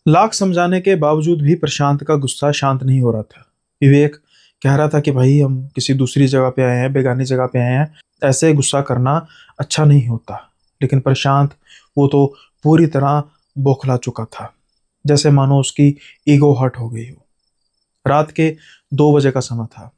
लाख समझाने के बावजूद भी प्रशांत का गुस्सा शांत नहीं हो रहा था। विवेक कह रहा था कि भाई हम किसी दूसरी जगह पे आए हैं, बेगानी जगह पे आए हैं, ऐसे गुस्सा करना अच्छा नहीं होता। लेकिन प्रशांत वो तो पूरी तरह बौखला चुका था, जैसे मानो उसकी ईगो हर्ट हो गई हो। रात के 2 बजे का समय था।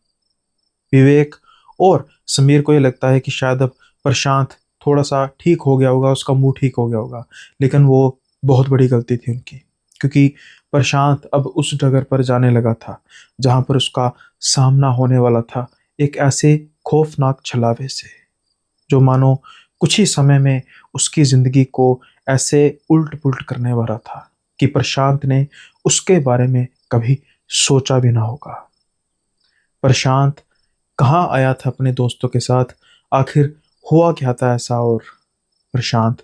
विवेक और समीर को ये लगता है कि शायद अब प्रशांत थोड़ा सा ठीक हो गया होगा, उसका मूड ठीक हो गया होगा। लेकिन वो बहुत बड़ी गलती थी उनकी, क्योंकि प्रशांत अब उस जगह पर जाने लगा था जहां पर उसका सामना होने वाला था एक ऐसे खौफनाक छलावे से, जो मानो कुछ ही समय में उसकी जिंदगी को ऐसे उल्ट पुल्ट करने वाला था कि प्रशांत ने उसके बारे में कभी सोचा भी ना होगा। प्रशांत कहाँ आया था अपने दोस्तों के साथ, आखिर हुआ क्या था ऐसा, और प्रशांत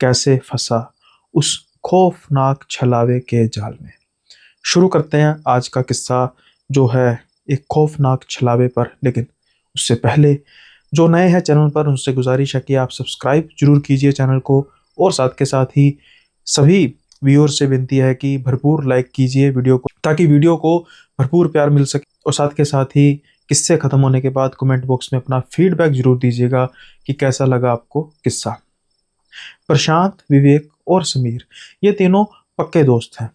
कैसे फंसा उस खौफनाक छलावे के जाल में। शुरू करते हैं आज का किस्सा, जो है एक खौफनाक छलावे पर। लेकिन उससे पहले जो नए हैं चैनल पर, उनसे गुजारिश है कि आप सब्सक्राइब जरूर कीजिए चैनल को, और साथ के साथ ही सभी व्यूअर से विनती है कि भरपूर लाइक कीजिए वीडियो को, ताकि वीडियो को भरपूर प्यार मिल सके। और साथ के साथ ही किस्से खत्म होने के बाद कमेंट बॉक्स में अपना फीडबैक जरूर दीजिएगा कि कैसा लगा आपको किस्सा। प्रशांत, विवेक और समीर, ये तीनों पक्के दोस्त हैं।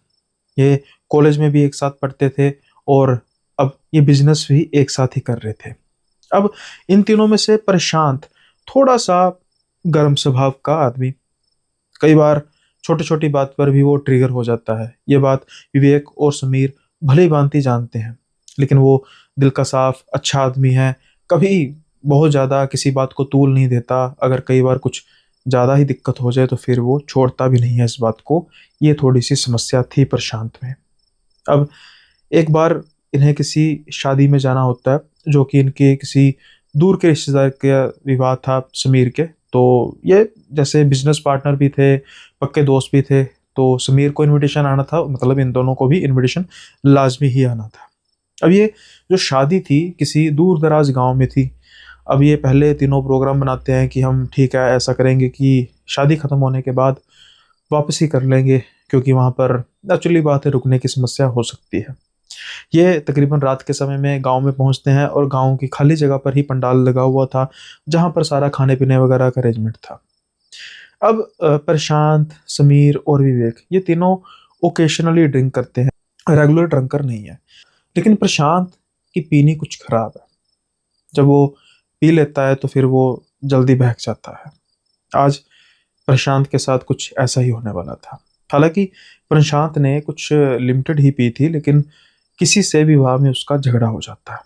ये कॉलेज में भी एक साथ पढ़ते थे, और अब ये बिजनेस भी एक साथ ही कर रहे थे। अब इन तीनों में से प्रशांत थोड़ा सा गर्म स्वभाव का आदमी, कई बार छोटी छोटी बात पर भी वो ट्रिगर हो जाता है। ये बात विवेक और समीर भली भांति जानते हैं। लेकिन वो दिल का साफ अच्छा आदमी है, कभी बहुत ज़्यादा किसी बात को तूल नहीं देता। अगर कई बार कुछ ज़्यादा ही दिक्कत हो जाए तो फिर वो छोड़ता भी नहीं है इस बात को। ये थोड़ी सी समस्या थी प्रशांत में। अब एक बार इन्हें किसी शादी में जाना होता है, जो कि इनके किसी दूर के रिश्तेदार का विवाह था समीर के। तो ये जैसे बिजनेस पार्टनर भी थे, पक्के दोस्त भी थे, तो समीर को इनविटेशन आना था, मतलब इन दोनों को भी इनविटेशन लाजमी ही आना था। अब ये जो शादी थी किसी दूर दराज गांव में थी। अब ये पहले तीनों प्रोग्राम बनाते हैं कि हम ठीक है ऐसा करेंगे कि शादी खत्म होने के बाद वापस ही कर लेंगे, क्योंकि वहां पर नेचुरली बात है रुकने की समस्या हो सकती है। ये तकरीबन रात के समय में गांव में पहुंचते हैं, और गांव की खाली जगह पर ही पंडाल लगा हुआ था, जहां पर सारा खाने पीने वगैरह का अरेंजमेंट था। अब प्रशांत, समीर और विवेक, ये तीनों ओकेशनली ड्रिंक करते हैं, रेगुलर ड्रंकर नहीं है। लेकिन प्रशांत की पीनी कुछ खराब है। जब वो पी लेता है तो फिर वो जल्दी बहक जाता है। आज प्रशांत के साथ कुछ ऐसा ही होने वाला था। हालांकि प्रशांत ने कुछ लिमिटेड ही पी थी, लेकिन किसी से विवाह में उसका झगड़ा हो जाता है।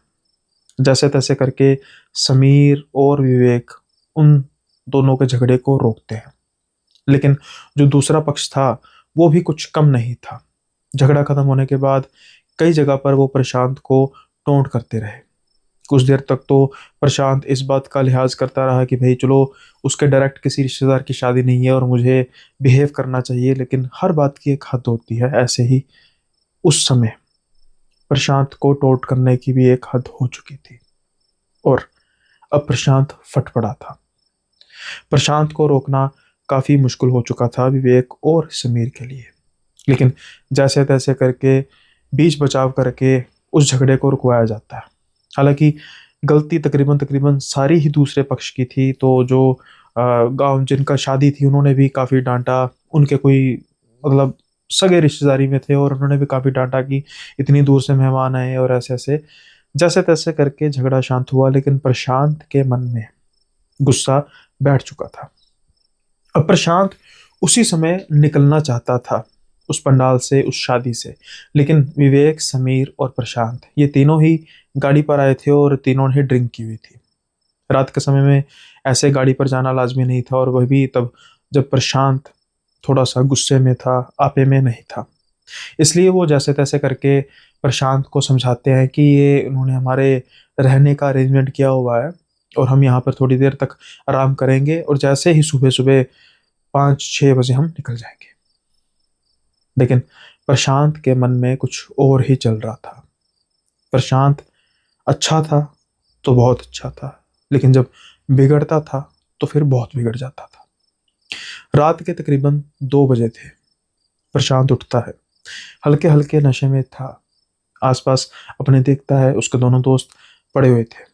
जैसे तैसे करके समीर और विवेक उन दोनों के झगड़े को रोकते हैं। लेकिन जो दूसरा पक्ष था वो भी कुछ कम नहीं था। झगड़ा खत्म होने के बाद कई जगह पर वो प्रशांत को टोंट करते रहे। कुछ देर तक तो प्रशांत इस बात का लिहाज करता रहा कि भाई चलो, उसके डायरेक्ट किसी रिश्तेदार की शादी नहीं है और मुझे बिहेव करना चाहिए। लेकिन हर बात की एक हद होती है। ऐसे ही उस समय प्रशांत को टोंट करने की भी एक हद हो चुकी थी, और अब प्रशांत फट पड़ा था। प्रशांत को रोकना काफी मुश्किल हो चुका था विवेक और समीर के लिए। लेकिन जैसे तैसे करके, बीच बचाव करके उस झगड़े को रुकवाया जाता है। हालांकि गलती तकरीबन तकरीबन सारी ही दूसरे पक्ष की थी। तो जो गांव जिनका शादी थी उन्होंने भी काफी डांटा। उनके कोई मतलब सगे रिश्तेदारी में थे, और उन्होंने भी काफी डांटा कि इतनी दूर से मेहमान आए, और ऐसे ऐसे जैसे तैसे करके झगड़ा शांत हुआ। लेकिन प्रशांत के मन में गुस्सा बैठ चुका था। अब प्रशांत उसी समय निकलना चाहता था उस पंडाल से, उस शादी से। लेकिन विवेक, समीर और प्रशांत, ये तीनों ही गाड़ी पर आए थे, और तीनों ने ड्रिंक की हुई थी। रात के समय में ऐसे गाड़ी पर जाना लाजमी नहीं था, और वह भी तब जब प्रशांत थोड़ा सा गुस्से में था, आपे में नहीं था। इसलिए वो जैसे तैसे करके प्रशांत को समझाते हैं कि ये उन्होंने हमारे रहने का अरेंजमेंट किया हुआ है, और हम यहाँ पर थोड़ी देर तक आराम करेंगे, और जैसे ही सुबह सुबह 5-6 बजे हम निकल जाएंगे। लेकिन प्रशांत के मन में कुछ और ही चल रहा था। प्रशांत अच्छा था तो बहुत अच्छा था, लेकिन जब बिगड़ता था तो फिर बहुत बिगड़ जाता था। रात के तकरीबन 2 बजे थे। प्रशांत उठता है। हल्के हल्के नशे में था। आसपास अपने देखता है, उसके दोनों दोस्त पड़े हुए थे,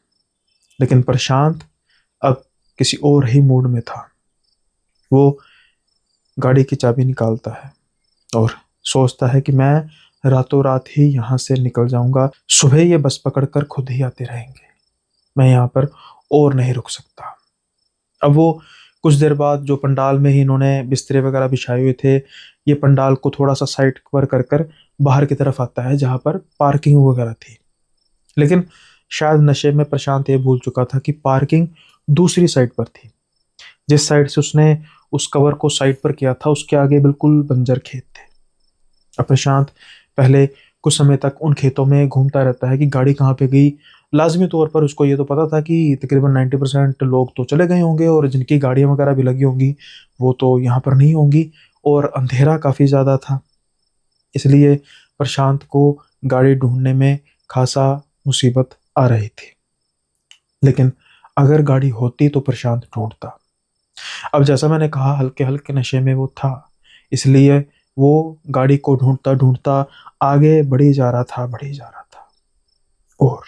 लेकिन प्रशांत अब किसी और ही मूड में था। वो गाड़ी की चाबी निकालता है और सोचता है कि मैं रातों रात ही यहाँ से निकल जाऊंगा, सुबह ये बस पकड़कर खुद ही आते रहेंगे, मैं यहाँ पर और नहीं रुक सकता। अब वो कुछ देर बाद जो पंडाल में ही इन्होंने बिस्तरे वगैरह बिछाए हुए थे, ये पंडाल को थोड़ा सा साइड कवर कर कर बाहर की तरफ आता है जहाँ पर पार्किंग वगैरह थी। लेकिन शायद नशे में प्रशांत ये भूल चुका था कि पार्किंग दूसरी साइड पर थी। जिस साइड से उसने उस कवर को साइड पर किया था, उसके आगे बिल्कुल बंजर खेत थे। अब प्रशांत पहले कुछ समय तक उन खेतों में घूमता रहता है कि गाड़ी कहाँ पे गई। लाजमी तौर पर उसको ये तो पता था कि तकरीबन 90% लोग तो चले गए होंगे और जिनकी गाड़ियां वगैरह भी लगी होंगी वो तो यहाँ पर नहीं होंगी, और अंधेरा काफ़ी ज़्यादा था। इसलिए प्रशांत को गाड़ी ढूंढने में खासा मुसीबत आ रही थी। लेकिन अगर गाड़ी होती तो प्रशांत ढूंढता। अब जैसा मैंने कहा, हल्के हल्के नशे में वो था, इसलिए वो गाड़ी को ढूंढता ढूंढता आगे बढ़ी जा रहा था, बढ़ी जा रहा था। और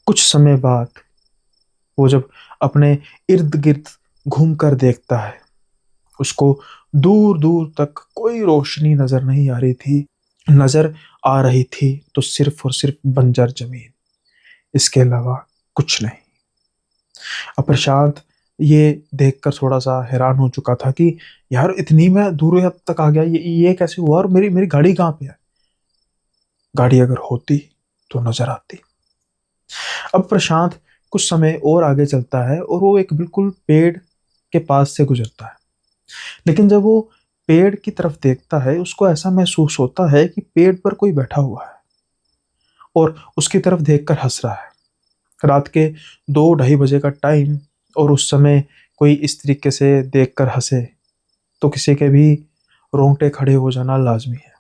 कुछ समय बाद वो जब अपने इर्द गिर्द घूम कर देखता है, उसको दूर दूर तक कोई रोशनी नजर नहीं आ रही थी। नजर आ रही थी तो सिर्फ और सिर्फ बंजर जमीन, इसके अलावा कुछ नहीं। अब प्रशांत ये देखकर थोड़ा सा हैरान हो चुका था कि यार इतनी मैं दूर हद तक आ गया, ये कैसे हुआ, और मेरी मेरी गाड़ी कहाँ पे है। गाड़ी अगर होती तो नजर आती। अब प्रशांत कुछ समय और आगे चलता है और वो एक बिल्कुल पेड़ के पास से गुजरता है। लेकिन जब वो पेड़ की तरफ देखता है, उसको ऐसा महसूस होता है कि पेड़ पर कोई बैठा हुआ है और उसकी तरफ देखकर हंस रहा है। रात के 2-2:30 बजे का टाइम, और उस समय कोई इस तरीके से देखकर हंसे तो किसी के भी रोंगटे खड़े हो जाना लाजमी है।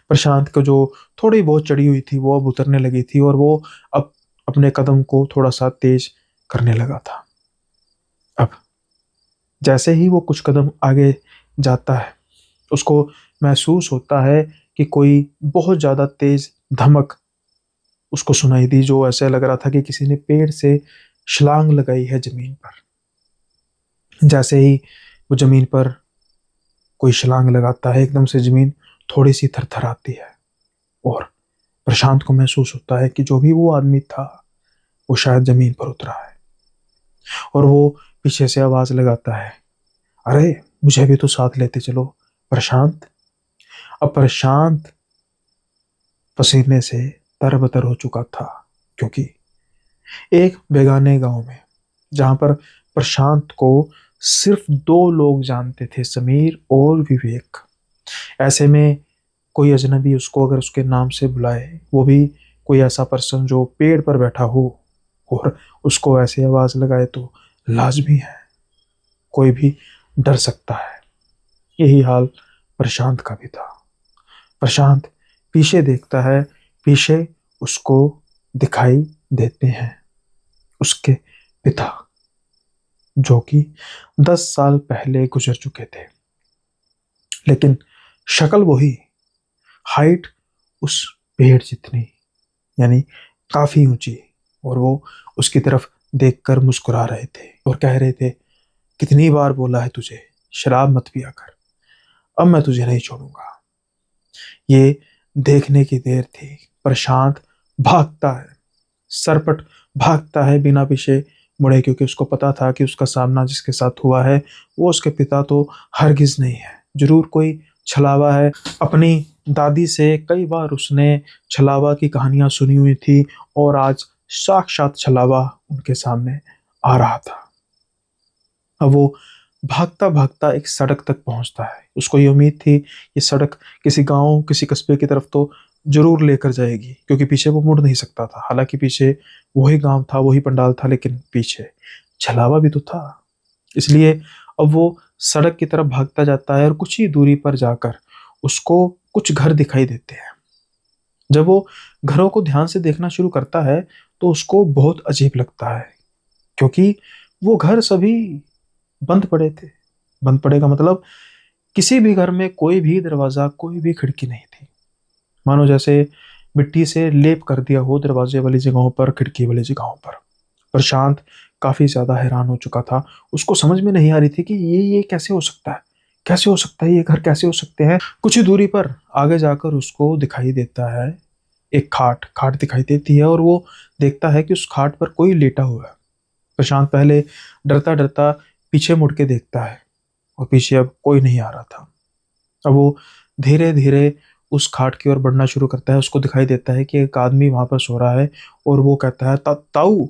प्रशांत को जो थोड़ी बहुत चढ़ी हुई थी वो अब उतरने लगी थी, और वो अब अपने कदम को थोड़ा सा तेज करने लगा था। अब जैसे ही वो कुछ कदम आगे जाता है, उसको महसूस होता है कि कोई बहुत ज़्यादा तेज धमक उसको सुनाई दी, जो ऐसे लग रहा था कि किसी ने पेड़ से छलांग लगाई है जमीन पर। जैसे ही वो जमीन पर कोई छलांग लगाता है, एकदम से जमीन थोड़ी सी थरथराती है, और प्रशांत को महसूस होता है कि जो भी वो आदमी था वो शायद जमीन पर उतरा है। और वो पीछे से आवाज लगाता है, अरे मुझे भी तो साथ लेते चलो प्रशांत। अब प्रशांत पसीने से तरबतर हो चुका था, क्योंकि एक बेगाने गांव में, जहां पर प्रशांत को सिर्फ 2 लोग जानते थे, समीर और विवेक, ऐसे में कोई अजनबी उसको अगर उसके नाम से बुलाए, वो भी कोई ऐसा पर्सन जो पेड़ पर बैठा हो और उसको ऐसे आवाज लगाए, तो लाजमी है कोई भी डर सकता है। यही हाल प्रशांत का भी था। प्रशांत पीछे देखता है, पीछे उसको दिखाई देते हैं उसके पिता, जो कि 10 साल पहले गुजर चुके थे। लेकिन शक्ल वही, हाइट उस पेड़ जितनी, यानी काफी ऊंची। और वो उसकी तरफ देखकर मुस्कुरा रहे थे और कह रहे थे, कितनी बार बोला है तुझे शराब मत पिया कर, अब मैं तुझे नहीं छोड़ूंगा। ये देखने की देर थी। प्रशांत भागता है, सरपट भागता है बिना पीछे मुड़े, क्योंकि उसको पता था कि उसका सामना जिसके साथ हुआ है वो उसके पिता तो हरगिज नहीं है, जरूर कोई छलावा है। अपनी दादी से कई बार उसने छलावा की कहानियां सुनी हुई थी, और आज साक्षात छलावा उनके सामने आ रहा था। अब वो भागता भागता एक सड़क तक पहुंचता है। उसको ये उम्मीद थी ये सड़क किसी गांव, किसी कस्बे की तरफ तो जरूर लेकर जाएगी, क्योंकि पीछे वो मुड़ नहीं सकता था। हालांकि पीछे वही गांव था, वही पंडाल था, लेकिन पीछे छलावा भी तो था। इसलिए अब वो सड़क की तरफ भागता जाता है, और कुछ ही दूरी पर जाकर उसको कुछ घर दिखाई देते हैं। जब वो घरों को ध्यान से देखना शुरू करता है तो उसको बहुत अजीब लगता है, क्योंकि वो घर सभी बंद पड़े थे। बंद पड़े का मतलब किसी भी घर में कोई भी दरवाजा, कोई भी खिड़की नहीं थी। मानो जैसे मिट्टी से लेप कर दिया हो दरवाजे वाली जगहों पर, खिड़की वाली जगहों पर। प्रशांत काफी ज्यादा हैरान हो चुका था। उसको समझ में नहीं आ रही थी कि ये कैसे हो सकता है, कैसे हो सकता है, ये घर कैसे हो सकते हैं। कुछ ही दूरी पर आगे जाकर उसको दिखाई देता है एक खाट, खाट दिखाई देती है और वो देखता है कि उस खाट पर कोई लेटा हुआ है। प्रशांत पहले डरता डरता पीछे मुड़ के देखता है और पीछे अब कोई नहीं आ रहा था। अब वो धीरे धीरे उस खाट की ओर बढ़ना शुरू करता है। उसको दिखाई देता है कि एक आदमी वहां पर सो रहा है और वो कहता है, ताऊ,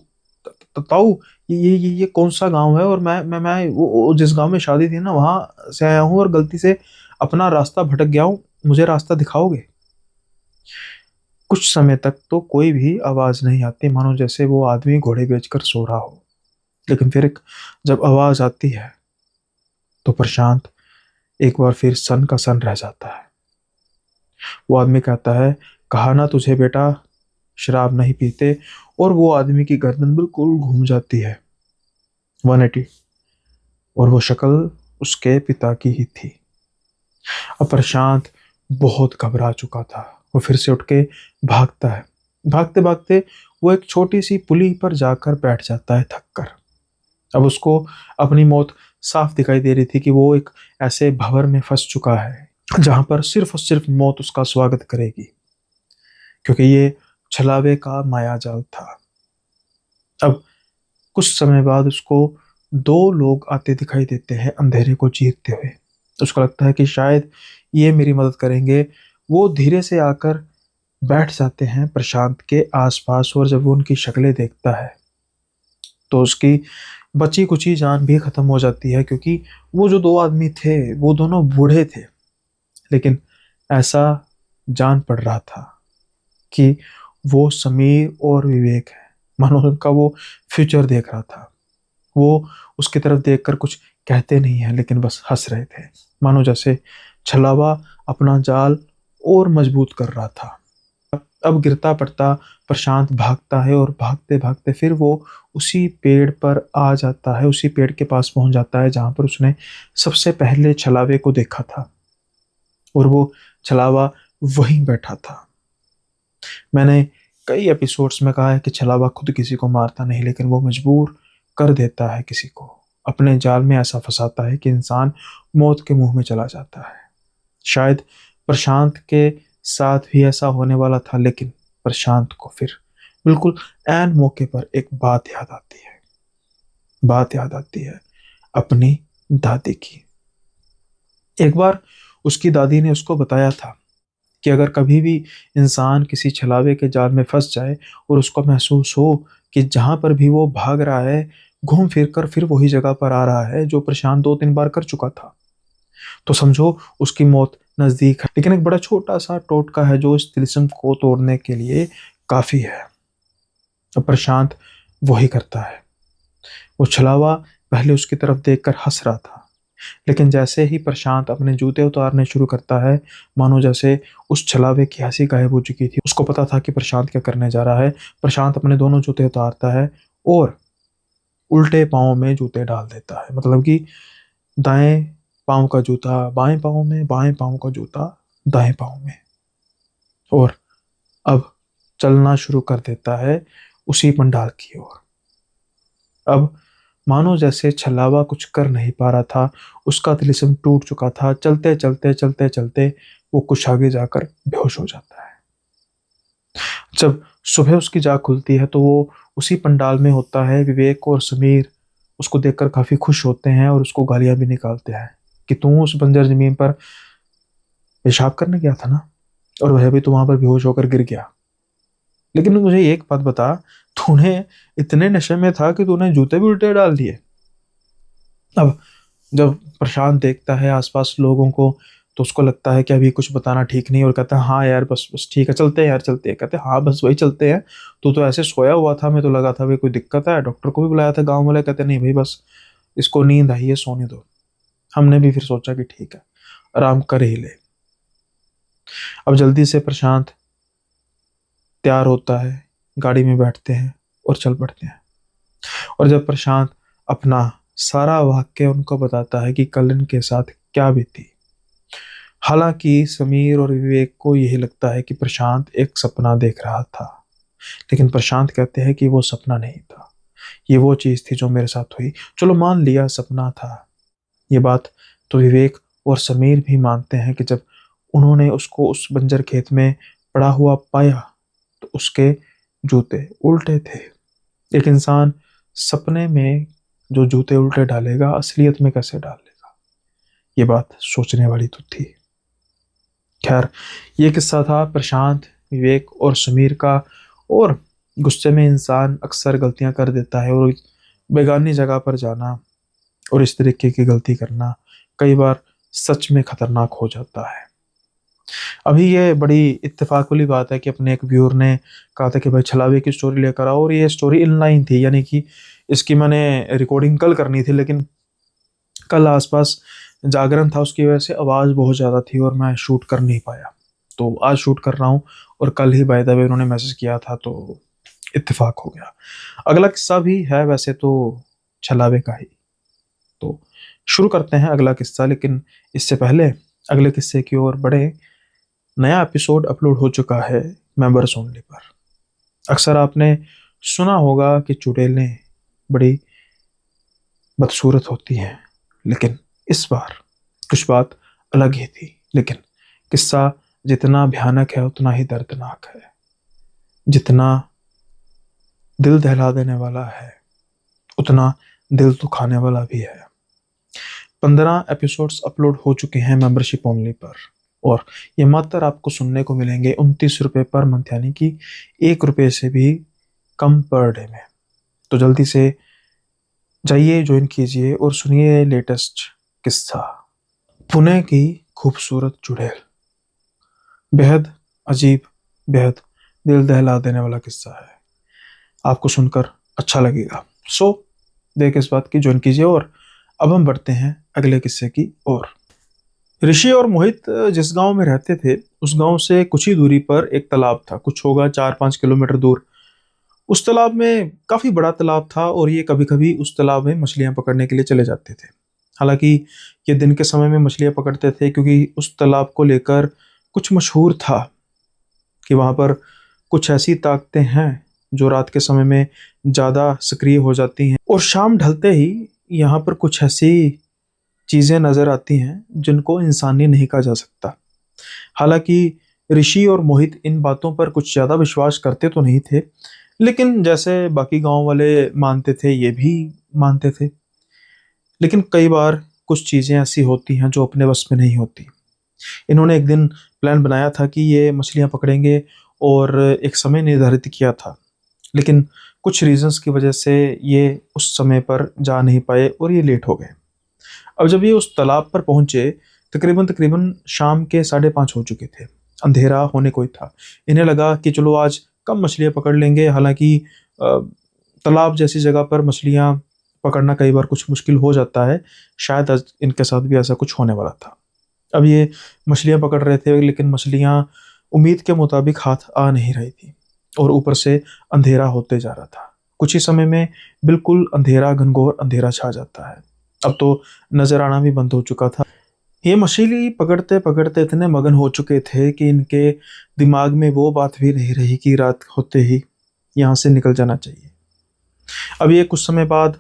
ताऊ, ये कौन सा गांव है, और मैं वो जिस गांव में शादी थी ना वहां से आया हूँ और गलती से अपना रास्ता भटक गया हूँ, मुझे रास्ता दिखाओगे। कुछ समय तक तो कोई भी आवाज नहीं आती, मानो जैसे वो आदमी घोड़े बेचकर सो रहा हो। लेकिन फिर जब आवाज आती है तो प्रशांत एक बार फिर सन का सन रह जाता है। वो आदमी कहता है, कहा ना तुझे बेटा, शराब नहीं पीते। और वो आदमी की गर्दन बिल्कुल घूम जाती है 180, और वो शक्ल उसके पिता की ही थी। अब प्रशांत बहुत घबरा चुका था। वो फिर से उठ के भागता है। भागते भागते वो एक छोटी सी पुली पर जाकर बैठ जाता है थक कर। अब उसको अपनी मौत साफ दिखाई दे रही थी कि वो एक ऐसे भंवर में फंस चुका है जहां पर सिर्फ और सिर्फ मौत उसका स्वागत करेगी, क्योंकि ये छलावे का माया जाल था। अब कुछ समय बाद उसको दो लोग आते दिखाई देते हैं अंधेरे को चीरते हुए। उसको लगता है कि शायद ये मेरी मदद करेंगे। वो धीरे से आकर बैठ जाते हैं प्रशांत के आसपास, और जब वो उनकी शक्लें देखता है तो उसकी बची कुची जान भी खत्म हो जाती है, क्योंकि वो जो दो आदमी थे वो दोनों बूढ़े थे। लेकिन ऐसा जान पड़ रहा था कि वो समीर और विवेक है। मानो उनका वो फ्यूचर देख रहा था। वो उसकी तरफ देखकर कुछ कहते नहीं है, लेकिन बस हंस रहे थे, मानो जैसे छलावा अपना जाल और मजबूत कर रहा था। अब गिरता पड़ता प्रशांत भागता है और भागते भागते फिर वो उसी पेड़ पर आ जाता है, उसी पेड़ के पास पहुंच जाता है जहां पर उसने सबसे पहले छलावे को देखा था। और वो छलावा वहीं बैठा था। मैंने कई एपिसोड्स में कहा है कि छलावा खुद किसी को मारता नहीं, लेकिन वो मजबूर कर देता है किसी को, अपने जाल में ऐसा फंसाता है कि इंसान मौत के मुंह में चला जाता है। शायद प्रशांत के साथ भी ऐसा होने वाला था, लेकिन प्रशांत को फिर बिल्कुल ऐन मौके पर एक बात याद आती है। बात याद आती है अपनी दादी की। एक बार उसकी दादी ने उसको बताया था कि अगर कभी भी इंसान किसी छलावे के जाल में फंस जाए और उसको महसूस हो कि जहां पर भी वो भाग रहा है घूम फिर कर फिर वही जगह पर आ रहा है जो प्रशांत 2-3 बार कर चुका था, तो समझो उसकी मौत नजदीक है। लेकिन एक बड़ा छोटा सा टोटका है जो इस तिलिस्म को तोड़ने के लिए काफी है। अब प्रशांत वही करता है। वो छलावा पहले उसकी तरफ देखकर हंस रहा था, लेकिन जैसे ही प्रशांत अपने जूते उतारने शुरू करता है, मानो जैसे उस छलावे की हंसी गायब हो चुकी थी। उसको पता था कि प्रशांत क्या करने जा रहा है। प्रशांत अपने दोनों जूते उतारता है और उल्टे पाँव में जूते डाल देता है, मतलब कि दाएं पाँव का जूता बाएं पाँव में, बाएं पाँव का जूता दाएं पाँव में, और अब चलना शुरू कर देता है उसी पंडाल की ओर। अब मानो जैसे छलावा कुछ कर नहीं पा रहा था, उसका तिलिस्म टूट चुका था। चलते चलते चलते चलते वो कुछ आगे जाकर बेहोश हो जाता है। जब सुबह उसकी जाग खुलती है तो वो उसी पंडाल में होता है। विवेक और समीर उसको देखकर काफी खुश होते हैं और उसको गालियां भी निकालते हैं कि तू उस बंजर जमीन पर पेशाब करने गया था ना, और वह भी तो वहां पर बेहोश होकर गिर गया। लेकिन मुझे एक बात बता, तूने इतने नशे में था कि तूने जूते भी उल्टे डाल दिए। अब जब प्रशांत देखता है आसपास लोगों को तो उसको लगता है कि अभी कुछ बताना ठीक नहीं, और कहता है हाँ यार बस बस ठीक है, चलते हैं यार, चलते हैं। कहते हैं हाँ बस वही चलते हैं, तू तो ऐसे सोया हुआ था, मैं तो लगा था भाई कोई दिक्कत है, डॉक्टर को भी बुलाया था गांव वाले। कहते नहीं भाई बस इसको नींद आई है, सोने दो। हमने भी फिर सोचा कि ठीक है, आराम कर ही ले। अब जल्दी से प्रशांत तैयार होता है, गाड़ी में बैठते हैं और चल पड़ते हैं। और जब प्रशांत अपना सारा वाक्य उनको बताता है कि कल इनके साथ क्या बीती, हालांकि समीर और विवेक को यही लगता है कि प्रशांत एक सपना देख रहा था, लेकिन प्रशांत कहते हैं कि वो सपना नहीं था, ये वो चीज थी जो मेरे साथ हुई। चलो मान लिया सपना था ये बात, तो विवेक और समीर भी मानते हैं कि जब उन्होंने उसको उस बंजर खेत में पड़ा हुआ पाया तो उसके जूते उल्टे थे। एक इंसान सपने में जो जूते उल्टे डालेगा असलियत में कैसे डाल लेगा, ये बात सोचने वाली तो थी। खैर, ये किस्सा था प्रशांत, विवेक और समीर का। और गुस्से में इंसान अक्सर गलतियां कर देता है, और बेगानी जगह पर जाना और इस तरीके की गलती करना कई बार सच में खतरनाक हो जाता है। अभी ये बड़ी इत्तेफाक वाली बात है कि अपने एक व्यूअर ने कहा था कि भाई छलावे की स्टोरी लेकर आओ, और ये स्टोरी इनलाइन थी, यानी कि इसकी मैंने रिकॉर्डिंग कल करनी थी, लेकिन कल आसपास जागरण था, उसकी वजह से आवाज़ बहुत ज़्यादा थी और मैं शूट कर नहीं पाया। तो आज शूट कर रहा हूँ, और कल ही बाय द वे उन्होंने मैसेज किया था, तो इत्तेफाक हो गया। अगला किस्सा भी है वैसे तो छलावे का ही, तो शुरू करते हैं अगला किस्सा। लेकिन इससे पहले अगले किस्से की ओर बढ़े, नया एपिसोड अपलोड हो चुका है मेंबर्स ओनली पर। अक्सर आपने सुना होगा कि चुड़ैलें बड़ी बदसूरत होती हैं, लेकिन इस बार कुछ बात अलग ही थी। लेकिन किस्सा जितना भयानक है उतना ही दर्दनाक है, जितना दिल दहला देने वाला है उतना दिल दुखाने वाला भी है। 15 एपिसोड्स अपलोड हो चुके हैं मेंबरशिप ओनली पर, और ये मात्र आपको सुनने को मिलेंगे 29 रुपये पर मंथ, यानी कि 1 रुपये से भी कम पर डे में। तो जल्दी से जाइए, ज्वाइन कीजिए और सुनिए लेटेस्ट किस्सा। पुणे की खूबसूरत चुड़ैल, बेहद अजीब, बेहद दिल दहला देने वाला किस्सा है, आपको सुनकर अच्छा लगेगा। सो देख इस बात की ज्वाइन कीजिए, और अब हम बढ़ते हैं अगले किस्से की ओर। ऋषि और मोहित जिस गांव में रहते थे उस गांव से कुछ ही दूरी पर एक तालाब था, कुछ होगा 4-5 किलोमीटर दूर। उस तालाब में काफी बड़ा तालाब था, और ये कभी कभी उस तालाब में मछलियां पकड़ने के लिए चले जाते थे। हालांकि ये दिन के समय में मछलियां पकड़ते थे, क्योंकि उस तालाब को लेकर कुछ मशहूर था कि वहां पर कुछ ऐसी ताकतें हैं जो रात के समय में ज़्यादा सक्रिय हो जाती हैं, और शाम ढलते ही यहाँ पर कुछ ऐसी चीज़ें नज़र आती हैं जिनको इंसानी नहीं कहा जा सकता। हालांकि ऋषि और मोहित इन बातों पर कुछ ज़्यादा विश्वास करते तो नहीं थे, लेकिन जैसे बाकी गांव वाले मानते थे ये भी मानते थे। लेकिन कई बार कुछ चीज़ें ऐसी होती हैं जो अपने बस में नहीं होती। इन्होंने एक दिन प्लान बनाया था कि ये मछलियां पकड़ेंगे, और एक समय निर्धारित किया था, लेकिन कुछ रीजंस की वजह से ये उस समय पर जा नहीं पाए और ये लेट हो गए। अब जब ये उस तालाब पर पहुंचे, तकरीबन तकरीबन शाम के 5:30 हो चुके थे, अंधेरा होने को ही था। इन्हें लगा कि चलो आज कम मछलियां पकड़ लेंगे, हालांकि तालाब जैसी जगह पर मछलियां पकड़ना कई बार कुछ मुश्किल हो जाता है, शायद आज इनके साथ भी ऐसा कुछ होने वाला था। अब ये मछलियां पकड़ रहे थे, लेकिन मछलियां उम्मीद के मुताबिक हाथ आ नहीं रही थी, और ऊपर से अंधेरा होते जा रहा था। कुछ ही समय में बिल्कुल अंधेरा, घनघोर अंधेरा छा जाता है। अब तो नजर आना भी बंद हो चुका था। ये मछली पकड़ते पकड़ते इतने मगन हो चुके थे कि इनके दिमाग में वो बात भी नहीं रही कि रात होते ही यहाँ से निकल जाना चाहिए। अब ये कुछ समय बाद,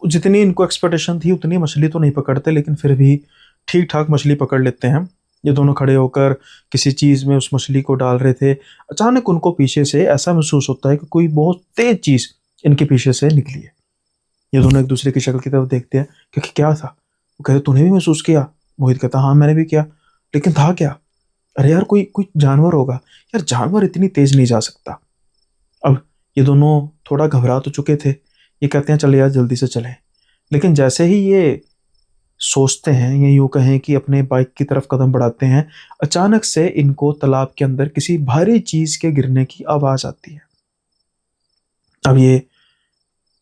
जितनी इनको एक्सपेक्टेशन थी उतनी मछली तो नहीं पकड़ते, लेकिन फिर भी ठीक ठाक मछली पकड़ लेते हैं। ये दोनों खड़े होकर किसी चीज़ में उस मछली को डाल रहे थे। अचानक उनको पीछे से ऐसा महसूस होता है कि कोई बहुत तेज चीज़ इनके पीछे से निकली है। ये दोनों एक दूसरे की शक्ल की तरफ देखते हैं, क्योंकि क्या था। वो कहते तूने भी महसूस किया? मोहित कहता हाँ मैंने भी किया, लेकिन था क्या? अरे यार कोई कोई जानवर होगा। यार जानवर इतनी तेज नहीं जा सकता। अब ये दोनों थोड़ा घबरा तो चुके थे। ये कहते हैं चले यार जल्दी से चलें, लेकिन जैसे ही ये सोचते हैं या यूं कहें कि अपने बाइक की तरफ कदम बढ़ाते हैं, अचानक से इनको तालाब के अंदर किसी भारी चीज के गिरने की आवाज आती है। अब ये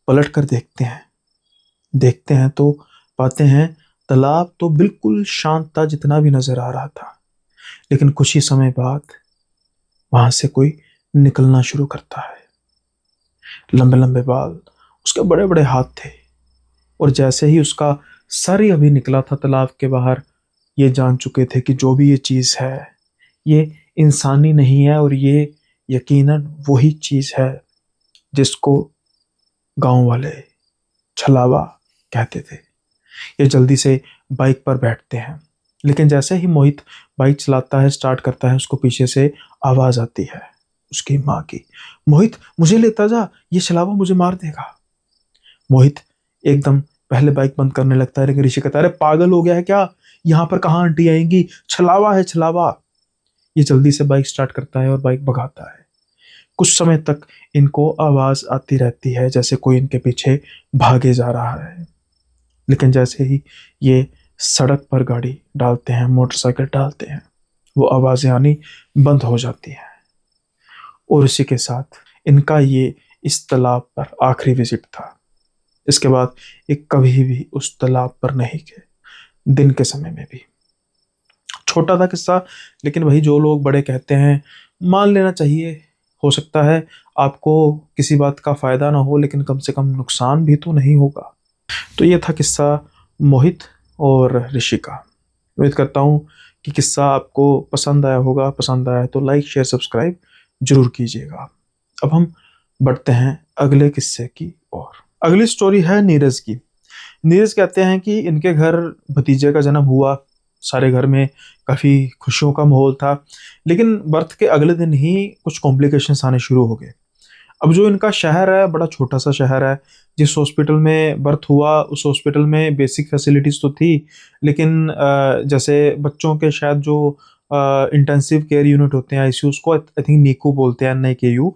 पलट कर देखते हैं तो पाते हैं तालाब तो बिल्कुल शांत था जितना भी नजर आ रहा था, लेकिन कुछ ही समय बाद वहां से कोई निकलना शुरू करता है। लंबे लंबे बाल, उसके बड़े बड़े हाथ थे, और जैसे ही उसका सर ही अभी निकला था तालाब के बाहर, ये जान चुके थे कि जो भी ये चीज़ है ये इंसानी नहीं है, और ये यकीनन वही चीज़ है जिसको गांव वाले छलावा कहते थे। ये जल्दी से बाइक पर बैठते हैं, लेकिन जैसे ही मोहित बाइक चलाता है, स्टार्ट करता है, उसको पीछे से आवाज आती है उसकी माँ की, मोहित मुझे लेता जा, ये छलावा मुझे मार देगा। मोहित एकदम पहले बाइक बंद करने लगता है, लेकिन ऋषि कहता है अरे पागल हो गया है क्या, यहाँ पर कहाँ आंटी आएंगी, छलावा है छलावा। ये जल्दी से बाइक स्टार्ट करता है और बाइक भगाता है। कुछ समय तक इनको आवाज आती रहती है जैसे कोई इनके पीछे भागे जा रहा है, लेकिन जैसे ही ये सड़क पर गाड़ी डालते हैं, मोटरसाइकिल डालते हैं, वो आवाजें आनी बंद हो जाती हैं। और इसी के साथ इनका ये इस तालाब पर आखिरी विजिट था। इसके बाद ये कभी भी उस तालाब पर नहीं गए, दिन के समय में भी। छोटा था किस्सा, लेकिन वही जो लोग बड़े कहते हैं मान लेना चाहिए। हो सकता है आपको किसी बात का फायदा ना हो, लेकिन कम से कम नुकसान भी तो नहीं होगा। तो ये था किस्सा मोहित और ऋषि का। उम्मीद करता हूँ कि किस्सा आपको पसंद आया होगा। पसंद आया तो लाइक शेयर सब्सक्राइब जरूर कीजिएगा। अब हम बढ़ते हैं अगले किस्से की ओर। अगली स्टोरी है नीरज की। नीरज कहते हैं कि इनके घर भतीजे का जन्म हुआ। सारे घर में काफ़ी खुशियों का माहौल था, लेकिन बर्थ के अगले दिन ही कुछ कॉम्प्लिकेशंस आने शुरू हो गए। अब जो इनका शहर है बड़ा छोटा सा शहर है। जिस हॉस्पिटल में बर्थ हुआ उस हॉस्पिटल में बेसिक फैसिलिटीज़ तो थी, लेकिन जैसे बच्चों के शायद जो इंटेंसिव केयर यूनिट होते हैं, आईसीयूज को आई थिंक नीकू बोलते हैं, NIKU,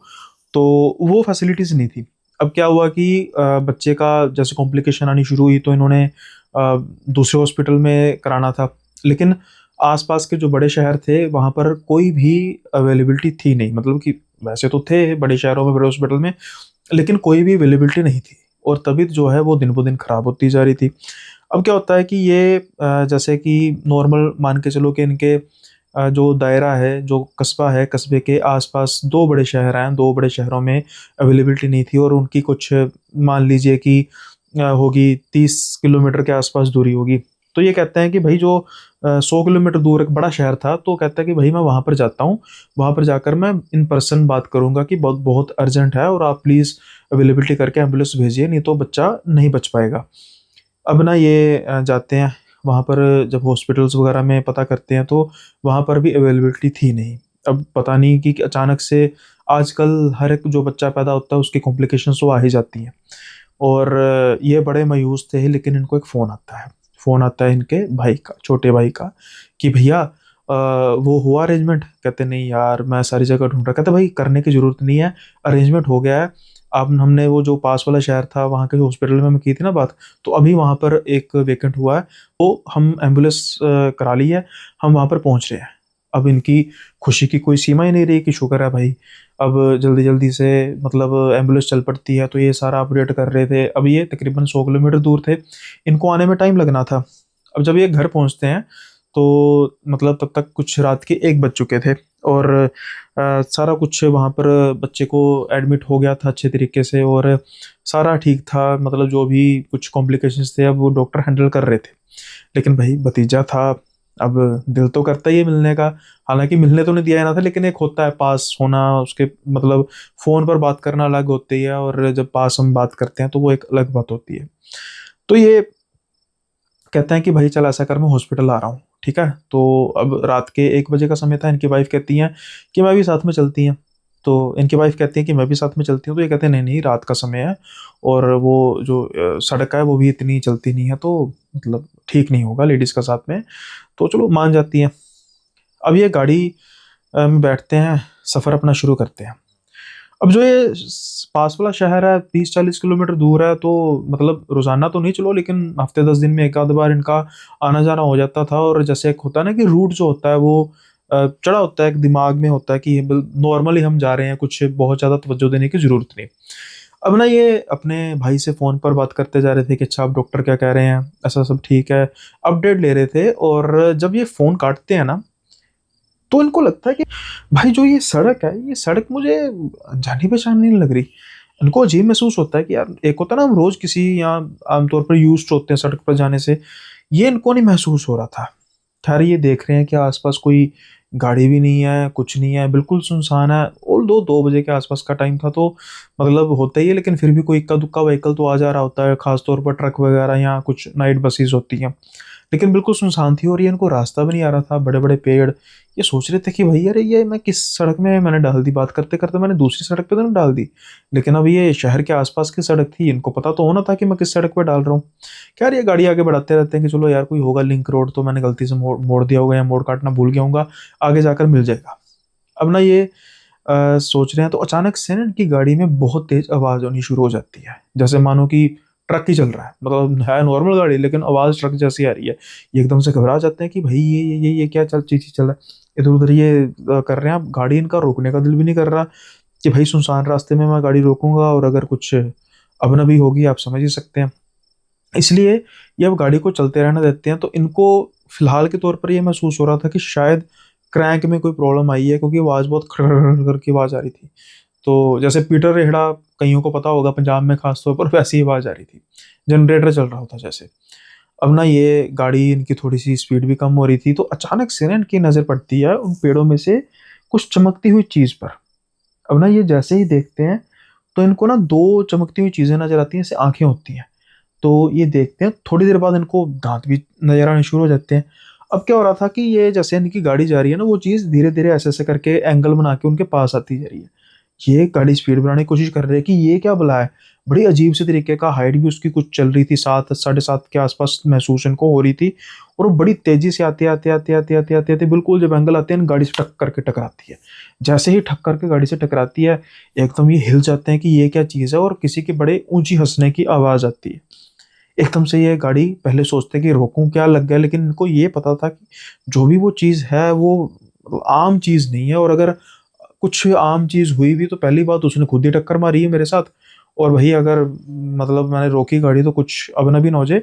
तो वो फैसिलिटीज़ नहीं थी। अब क्या हुआ कि बच्चे का जैसे कॉम्प्लिकेशन आनी शुरू हुई तो इन्होंने दूसरे हॉस्पिटल में कराना था, लेकिन आसपास के जो बड़े शहर थे वहाँ पर कोई भी अवेलेबिलिटी थी नहीं। मतलब कि वैसे तो थे बड़े शहरों में बड़े हॉस्पिटल में, लेकिन कोई भी अवेलेबिलिटी नहीं थी, और तबीयत जो है वो दिन ब दिन खराब होती जा रही थी। अब क्या होता है कि ये जैसे कि नॉर्मल मान के चलो कि इनके जो दायरा है, जो कस्बा है, कस्बे के आसपास दो बड़े शहर हैं, दो बड़े शहरों में अवेलेबिलिटी नहीं थी, और उनकी कुछ मान लीजिए कि होगी 30 किलोमीटर के आसपास दूरी होगी। तो ये कहते हैं कि भाई जो 100 किलोमीटर दूर एक बड़ा शहर था, तो कहता है कि भाई मैं वहाँ पर जाता हूँ, वहाँ पर जाकर मैं इन पर्सन बात करूँगा कि बहुत बहुत अर्जेंट है और आप प्लीज़ अवेलेबिलिटी करके एम्बुलेंस भेजिए, नहीं तो बच्चा नहीं बच पाएगा। अब ना ये जाते हैं वहाँ पर, जब हॉस्पिटल्स वगैरह में पता करते हैं तो वहाँ पर भी अवेलेबिलिटी थी नहीं। अब पता नहीं कि अचानक से आजकल हर एक जो बच्चा पैदा होता है उसकी कॉम्प्लिकेशंस तो आ ही जाती हैं। और ये बड़े मायूस थे, लेकिन इनको एक फ़ोन आता है। फ़ोन आता है इनके भाई का, छोटे भाई का, कि भैया वो हुआ अरेंजमेंट। कहते नहीं यार मैं सारी जगह ढूंढ रहा। कहते भाई करने की ज़रूरत नहीं है, अरेंजमेंट हो गया है। अब हमने वो जो पास वाला शहर था वहाँ के हॉस्पिटल में की थी ना बात, तो अभी वहाँ पर एक वेकेंट हुआ है, तो हम एम्बुलेंस करा ली है, हम वहाँ पर पहुँच रहे हैं। अब इनकी खुशी की कोई सीमा ही नहीं रही कि शुक्र है भाई, अब जल्दी जल्दी से मतलब एम्बुलेंस चल पड़ती है। तो ये सारा अपडेट कर रहे थे। अब ये तकरीबन 100 किलोमीटर दूर थे, इनको आने में टाइम लगना था। अब जब ये घर पहुंचते हैं तो मतलब तब तक कुछ रात के 1 बज चुके थे, और सारा कुछ वहाँ पर बच्चे को एडमिट हो गया था अच्छे तरीके से, और सारा ठीक था। मतलब जो भी कुछ कॉम्प्लिकेशंस थे अब वो डॉक्टर हैंडल कर रहे थे। लेकिन भाई भतीजा था, अब दिल तो करता ही है मिलने का। हालांकि मिलने तो नहीं दिया ना था, लेकिन एक होता है पास होना, उसके मतलब फ़ोन पर बात करना अलग होती है, और जब पास हम बात करते हैं तो वो एक अलग बात होती है। तो ये कहते हैं कि भाई चल ऐसा कर, मैं हॉस्पिटल आ रहा हूँ, ठीक है। तो अब रात के 1 बजे का समय था। इनकी वाइफ कहती हैं कि मैं भी साथ में चलती हैं। तो इनकी वाइफ कहती है कि मैं भी साथ में चलती हूँ। तो ये कहते हैं नहीं नहीं रात का समय है, और वो जो सड़क है वो भी इतनी चलती नहीं है, तो मतलब ठीक नहीं होगा लेडीज़ का साथ में। तो चलो मान जाती हैं। अब ये गाड़ी में बैठते हैं, सफ़र अपना शुरू करते हैं। अब जो ये पास वाला शहर है 30-40 किलोमीटर दूर है, तो मतलब रोजाना तो नहीं चलो, लेकिन हफ्ते 10 दिन में एक आध बार इनका आना जाना हो जाता था। और जैसे एक होता है ना कि रूट जो होता है वो चढ़ा होता है, एक दिमाग में होता है कि नॉर्मली हम जा रहे हैं, कुछ बहुत ज़्यादा तवज्जो देने की ज़रूरत नहीं। अब ना ये अपने भाई से फ़ोन पर बात करते जा रहे थे कि अच्छा अब डॉक्टर क्या कह रहे हैं, ऐसा सब ठीक है, अपडेट ले रहे थे। और जब ये फ़ोन काटते हैं ना, तो इनको लगता है कि भाई जो ये सड़क है, ये सड़क मुझे जानी पहचानी नहीं लग रही। इनको अजीब महसूस होता है कि यार एक होता है ना हम रोज किसी यहाँ आमतौर पर यूज्ड होते हैं सड़क पर जाने से, ये इनको नहीं महसूस हो रहा था। खैर ये देख रहे हैं कि आसपास कोई गाड़ी भी नहीं है, कुछ नहीं है, बिल्कुल सुनसान है। और 2 बजे के आसपास का टाइम था, तो मतलब होता ही है, लेकिन फिर भी कोई इक्का दुक्का व्हीकल तो आ जा रहा होता है, खासतौर पर ट्रक वगैरह या कुछ नाइट बसेस होती हैं। लेकिन बिल्कुल सुनसान थी और ये इनको रास्ता भी नहीं आ रहा था, बड़े बड़े पेड़। ये सोच रहे थे कि भाई अरे ये मैं किस सड़क में मैंने डाल दी, बात करते करते मैंने दूसरी सड़क पे तो नहीं डाल दी। लेकिन अब ये शहर के आसपास की सड़क थी, इनको पता तो होना था कि मैं किस सड़क पे डाल रहा हूँ। खैर ये गाड़ी आगे बढ़ाते रहते हैं कि चलो यार कोई होगा लिंक रोड, तो मैंने गलती से मोड़ दिया होगा या मोड़ काटना भूल गया होगा, आगे जाकर मिल जाएगा। अब ना ये सोच रहे हैं, तो अचानक से ना इनकी गाड़ी में बहुत तेज आवाज होनी शुरू हो जाती है, जैसे मानो कि ट्रक ही चल रहा है। मतलब है नॉर्मल गाड़ी, लेकिन आवाज ट्रक जैसी आ रही है। ये एकदम से घबरा जाते हैं कि भाई ये क्या चीज चल रहा है। इधर उधर ये कर रहे हैं। अब गाड़ी इनका रोकने का दिल भी नहीं कर रहा कि भाई सुनसान रास्ते में मैं गाड़ी रोकूंगा और अगर कुछ अबनबी होगी, आप समझ ही सकते हैं। इसलिए ये अब गाड़ी को चलते रहने देते हैं। तो इनको फिलहाल के तौर पर ये महसूस हो रहा था कि शायद क्रैंक में कोई प्रॉब्लम आई है, क्योंकि आवाज बहुत खड़ करके आवाज आ रही थी। तो जैसे पीटर रेहड़ा, कईयों को पता होगा पंजाब में खास तौर पर, वैसी ही आवाज आ रही थी, जनरेटर चल रहा होता जैसे। अब ना ये गाड़ी इनकी थोड़ी सी स्पीड भी कम हो रही थी, तो अचानक से ना इनकी नजर पड़ती है उन पेड़ों में से कुछ चमकती हुई चीज पर। अब ना ये जैसे ही देखते हैं, तो इनको ना दो चमकती हुई चीजें नजर आती हैं, जैसे आंखें होती हैं। तो ये देखते हैं, थोड़ी देर बाद इनको दांत भी नजर आने शुरू हो जाते हैं। अब क्या हो रहा था कि ये जैसे इनकी गाड़ी जा रही है ना, वो चीज धीरे धीरे ऐसे ऐसे करके एंगल बना के उनके पास आती जा रही है। ये गाड़ी स्पीड बढ़ाने की कोशिश कर रहे हैं कि ये क्या बुला है। बड़ी अजीब से तरीके का, हाइट भी उसकी कुछ चल रही थी, 7 साढ़े 7 के आसपास महसूस इनको हो रही थी। और वो बड़ी तेजी से आते आते आते आते आते आते आते बिल्कुल जब एंगल आते हैं, गाड़ी से टक्कर करके टकराती है। जैसे ही ठक्कर के गाड़ी से टकराती है, एकदम ये हिल जाते हैं कि ये क्या चीज़ है, और किसी की बड़े ऊंची हंसने की आवाज़ आती है। एकदम से ये गाड़ी, पहले सोचते कि रोकूं क्या, लग गया, लेकिन इनको ये पता था कि जो भी वो चीज़ है वो आम चीज़ नहीं है। और अगर कुछ आम चीज़ हुई भी तो पहली बात उसने खुद ही टक्कर मारी है मेरे साथ। और वही अगर मतलब मैंने रोकी गाड़ी तो कुछ अबनबी ना हो जाए।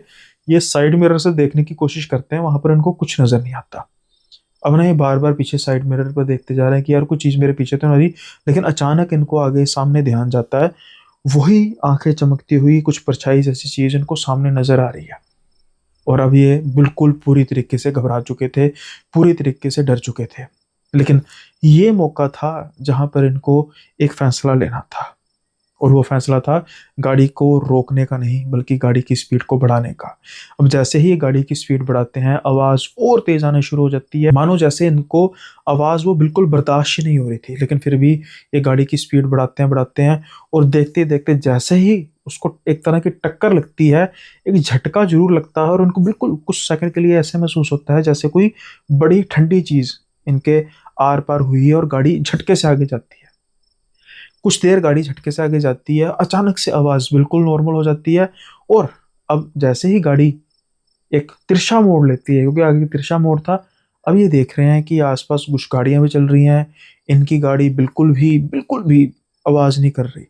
ये साइड मिरर से देखने की कोशिश करते हैं, वहां पर इनको कुछ नजर नहीं आता। अब ना ये बार बार पीछे साइड मिरर पर देखते जा रहे हैं कि यार कुछ चीज़ मेरे पीछे तो नहीं। लेकिन अचानक इनको आगे सामने ध्यान जाता है, वही आंखें चमकती हुई कुछ परछाई जैसी चीज इनको सामने नजर आ रही है। और अब ये बिल्कुल पूरी तरीके से घबरा चुके थे, पूरी तरीके से डर चुके थे। लेकिन ये मौका था जहां पर इनको एक फैसला लेना था। और वो फैसला था गाड़ी को रोकने का नहीं, बल्कि गाड़ी की स्पीड को बढ़ाने का। अब जैसे ही ये गाड़ी की स्पीड बढ़ाते हैं, आवाज और तेज आने शुरू हो जाती है, मानो जैसे इनको आवाज वो बिल्कुल बर्दाश्त ही नहीं हो रही थी। लेकिन फिर भी ये गाड़ी की स्पीड बढ़ाते हैं। और देखते देखते जैसे ही उसको एक तरह की टक्कर लगती है, एक झटका जरूर लगता है, और उनको बिल्कुल कुछ सेकंड के लिए ऐसे महसूस होता है जैसे कोई बड़ी ठंडी चीज इनके आर पार हुई है, और गाड़ी झटके से आगे जाती है। कुछ देर गाड़ी झटके से आगे जाती है, अचानक से आवाज बिल्कुल नॉर्मल हो जाती है। और अब जैसे ही गाड़ी एक तिरछा मोड़ लेती है, क्योंकि आगे तिरछा मोड़ था, अब ये देख रहे हैं कि आसपास कुछ गाड़ियां भी चल रही हैं। इनकी गाड़ी बिल्कुल भी आवाज नहीं कर रही।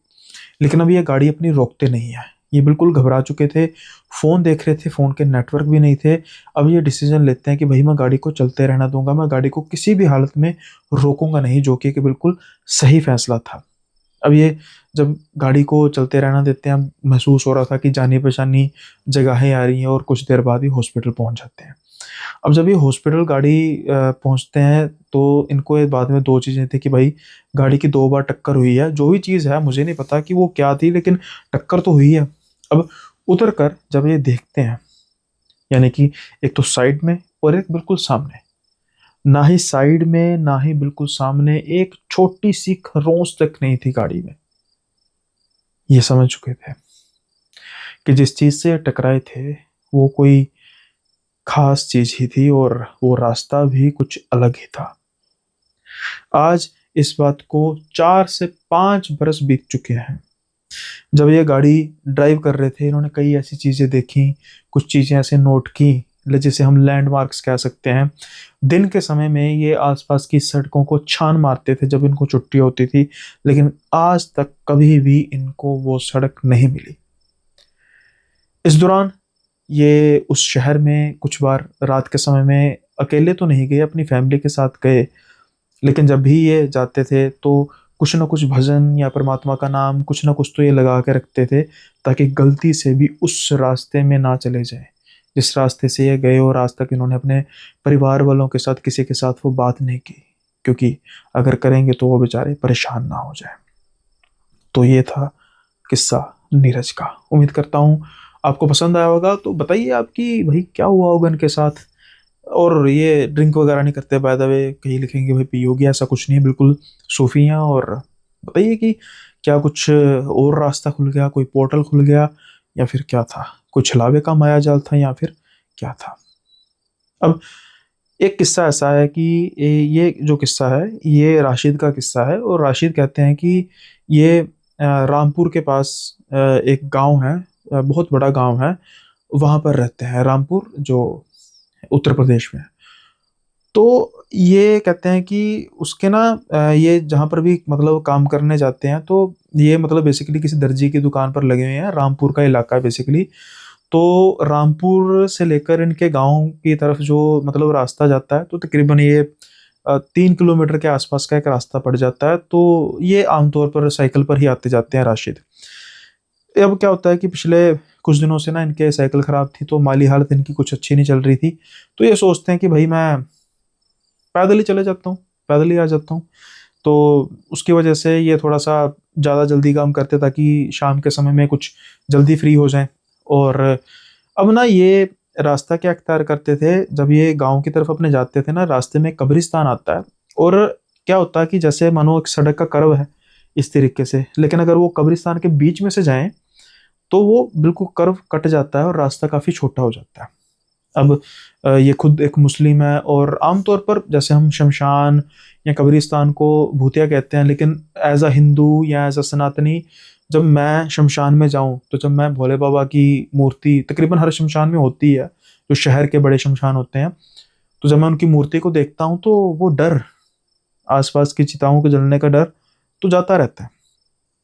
लेकिन अब ये गाड़ी अपनी रोकते नहीं है। ये बिल्कुल घबरा चुके थे, फोन देख रहे थे, फोन के नेटवर्क भी नहीं थे। अब ये डिसीजन लेते हैं कि भाई मैं गाड़ी को चलते रहना दूंगा, मैं गाड़ी को किसी भी हालत में रोकूंगा नहीं, जो कि बिल्कुल सही फैसला था। अब ये जब गाड़ी को चलते रहना देते हैं, महसूस हो रहा था कि जानी पहचानी जगहें आ रही हैं, और कुछ देर बाद ही हॉस्पिटल पहुंच जाते हैं। अब जब ये हॉस्पिटल गाड़ी पहुंचते हैं, तो इनको ये बाद में दो चीज़ें थी कि भाई गाड़ी की 2 बार टक्कर हुई है, जो भी चीज़ है मुझे नहीं पता कि वो क्या थी, लेकिन टक्कर तो हुई है। अब उतर कर जब ये देखते हैं, यानी कि एक तो साइड में और एक बिल्कुल सामने, ना ही साइड में ना ही बिल्कुल सामने एक छोटी सी खरोंच तक नहीं थी गाड़ी में। ये समझ चुके थे कि जिस चीज से टकराए थे वो कोई खास चीज ही थी, और वो रास्ता भी कुछ अलग ही था। आज इस बात को 4 से 5 बरस बीत चुके हैं। जब ये गाड़ी ड्राइव कर रहे थे, इन्होंने कई ऐसी चीजें देखी, कुछ चीजें ऐसे नोट की, जिसे हम लैंडमार्क्स कह सकते हैं। दिन के समय में ये आसपास की सड़कों को छान मारते थे जब इनको छुट्टी होती थी, लेकिन आज तक कभी भी इनको वो सड़क नहीं मिली। इस दौरान ये उस शहर में कुछ बार रात के समय में अकेले तो नहीं गए, अपनी फैमिली के साथ गए। लेकिन जब भी ये जाते थे तो कुछ ना कुछ भजन या परमात्मा का नाम कुछ ना कुछ तो ये लगा के रखते थे, ताकि गलती से भी उस रास्ते में ना चले जाए, जिस रास्ते से ये गए और आज तक इन्होंने अपने परिवार वालों के साथ किसी के साथ वो बात नहीं की, क्योंकि अगर करेंगे तो वो बेचारे परेशान ना हो जाए। तो ये था किस्सा नीरज का। उम्मीद करता हूँ आपको पसंद आया होगा। तो बताइए आपकी भाई क्या हुआ होगा इनके साथ। और ये ड्रिंक वगैरह नहीं करते बाय द वे, कहीं लिखेंगे भाई पियोगे, ऐसा कुछ नहीं है, बिल्कुल सूफी हैं। और बताइए कि क्या कुछ और रास्ता खुल गया, कोई पोर्टल खुल गया, या फिर क्या था, कुछ छलावे का माया जाल था, या फिर क्या था। अब एक किस्सा ऐसा है कि ये जो किस्सा है ये राशिद का किस्सा है। और राशिद कहते हैं कि ये रामपुर के पास एक गांव है, बहुत बड़ा गांव है, वहां पर रहते हैं, रामपुर जो उत्तर प्रदेश में है। तो ये कहते हैं कि उसके ना ये जहाँ पर भी मतलब काम करने जाते हैं, तो ये मतलब बेसिकली किसी दर्जी की दुकान पर लगे हुए हैं। रामपुर का इलाका है बेसिकली। तो रामपुर से लेकर इनके गांव की तरफ जो मतलब रास्ता जाता है, तो तकरीबन ये 3 किलोमीटर के आसपास का एक रास्ता पड़ जाता है। तो ये आमतौर पर साइकिल पर ही आते जाते हैं राशिद। अब क्या होता है कि पिछले कुछ दिनों से ना इनके साइकिल खराब थी, तो माली हालत इनकी कुछ अच्छी नहीं चल रही थी। तो ये सोचते हैं कि भाई मैं पैदल ही चले जाता हूँ, पैदल ही आ जाता हूँ। तो उसकी वजह से ये थोड़ा सा ज़्यादा जल्दी काम करते ताकि शाम के समय में कुछ जल्दी फ्री हो जाएं। और अब ना ये रास्ता क्या अख्तियार करते थे, जब ये गांव की तरफ अपने जाते थे ना, रास्ते में कब्रिस्तान आता है। और क्या होता है कि जैसे मानो एक सड़क का कर्व है इस तरीके से, लेकिन अगर वो कब्रिस्तान के बीच में से जाएं तो वो बिल्कुल कर्व कट जाता है और रास्ता काफ़ी छोटा हो जाता है। अब ये खुद एक मुस्लिम है, और आमतौर पर जैसे हम शमशान या कब्रिस्तान को भूतिया कहते हैं, लेकिन एज अ हिंदू या एज अ सनातनी, जब मैं शमशान में जाऊं, तो जब मैं भोले बाबा की मूर्ति, तकरीबन हर शमशान में होती है, जो शहर के बड़े शमशान होते हैं, तो जब मैं उनकी मूर्ति को देखता हूं तो वो डर, आसपास की चिताओं के जलने का डर तो जाता रहता है।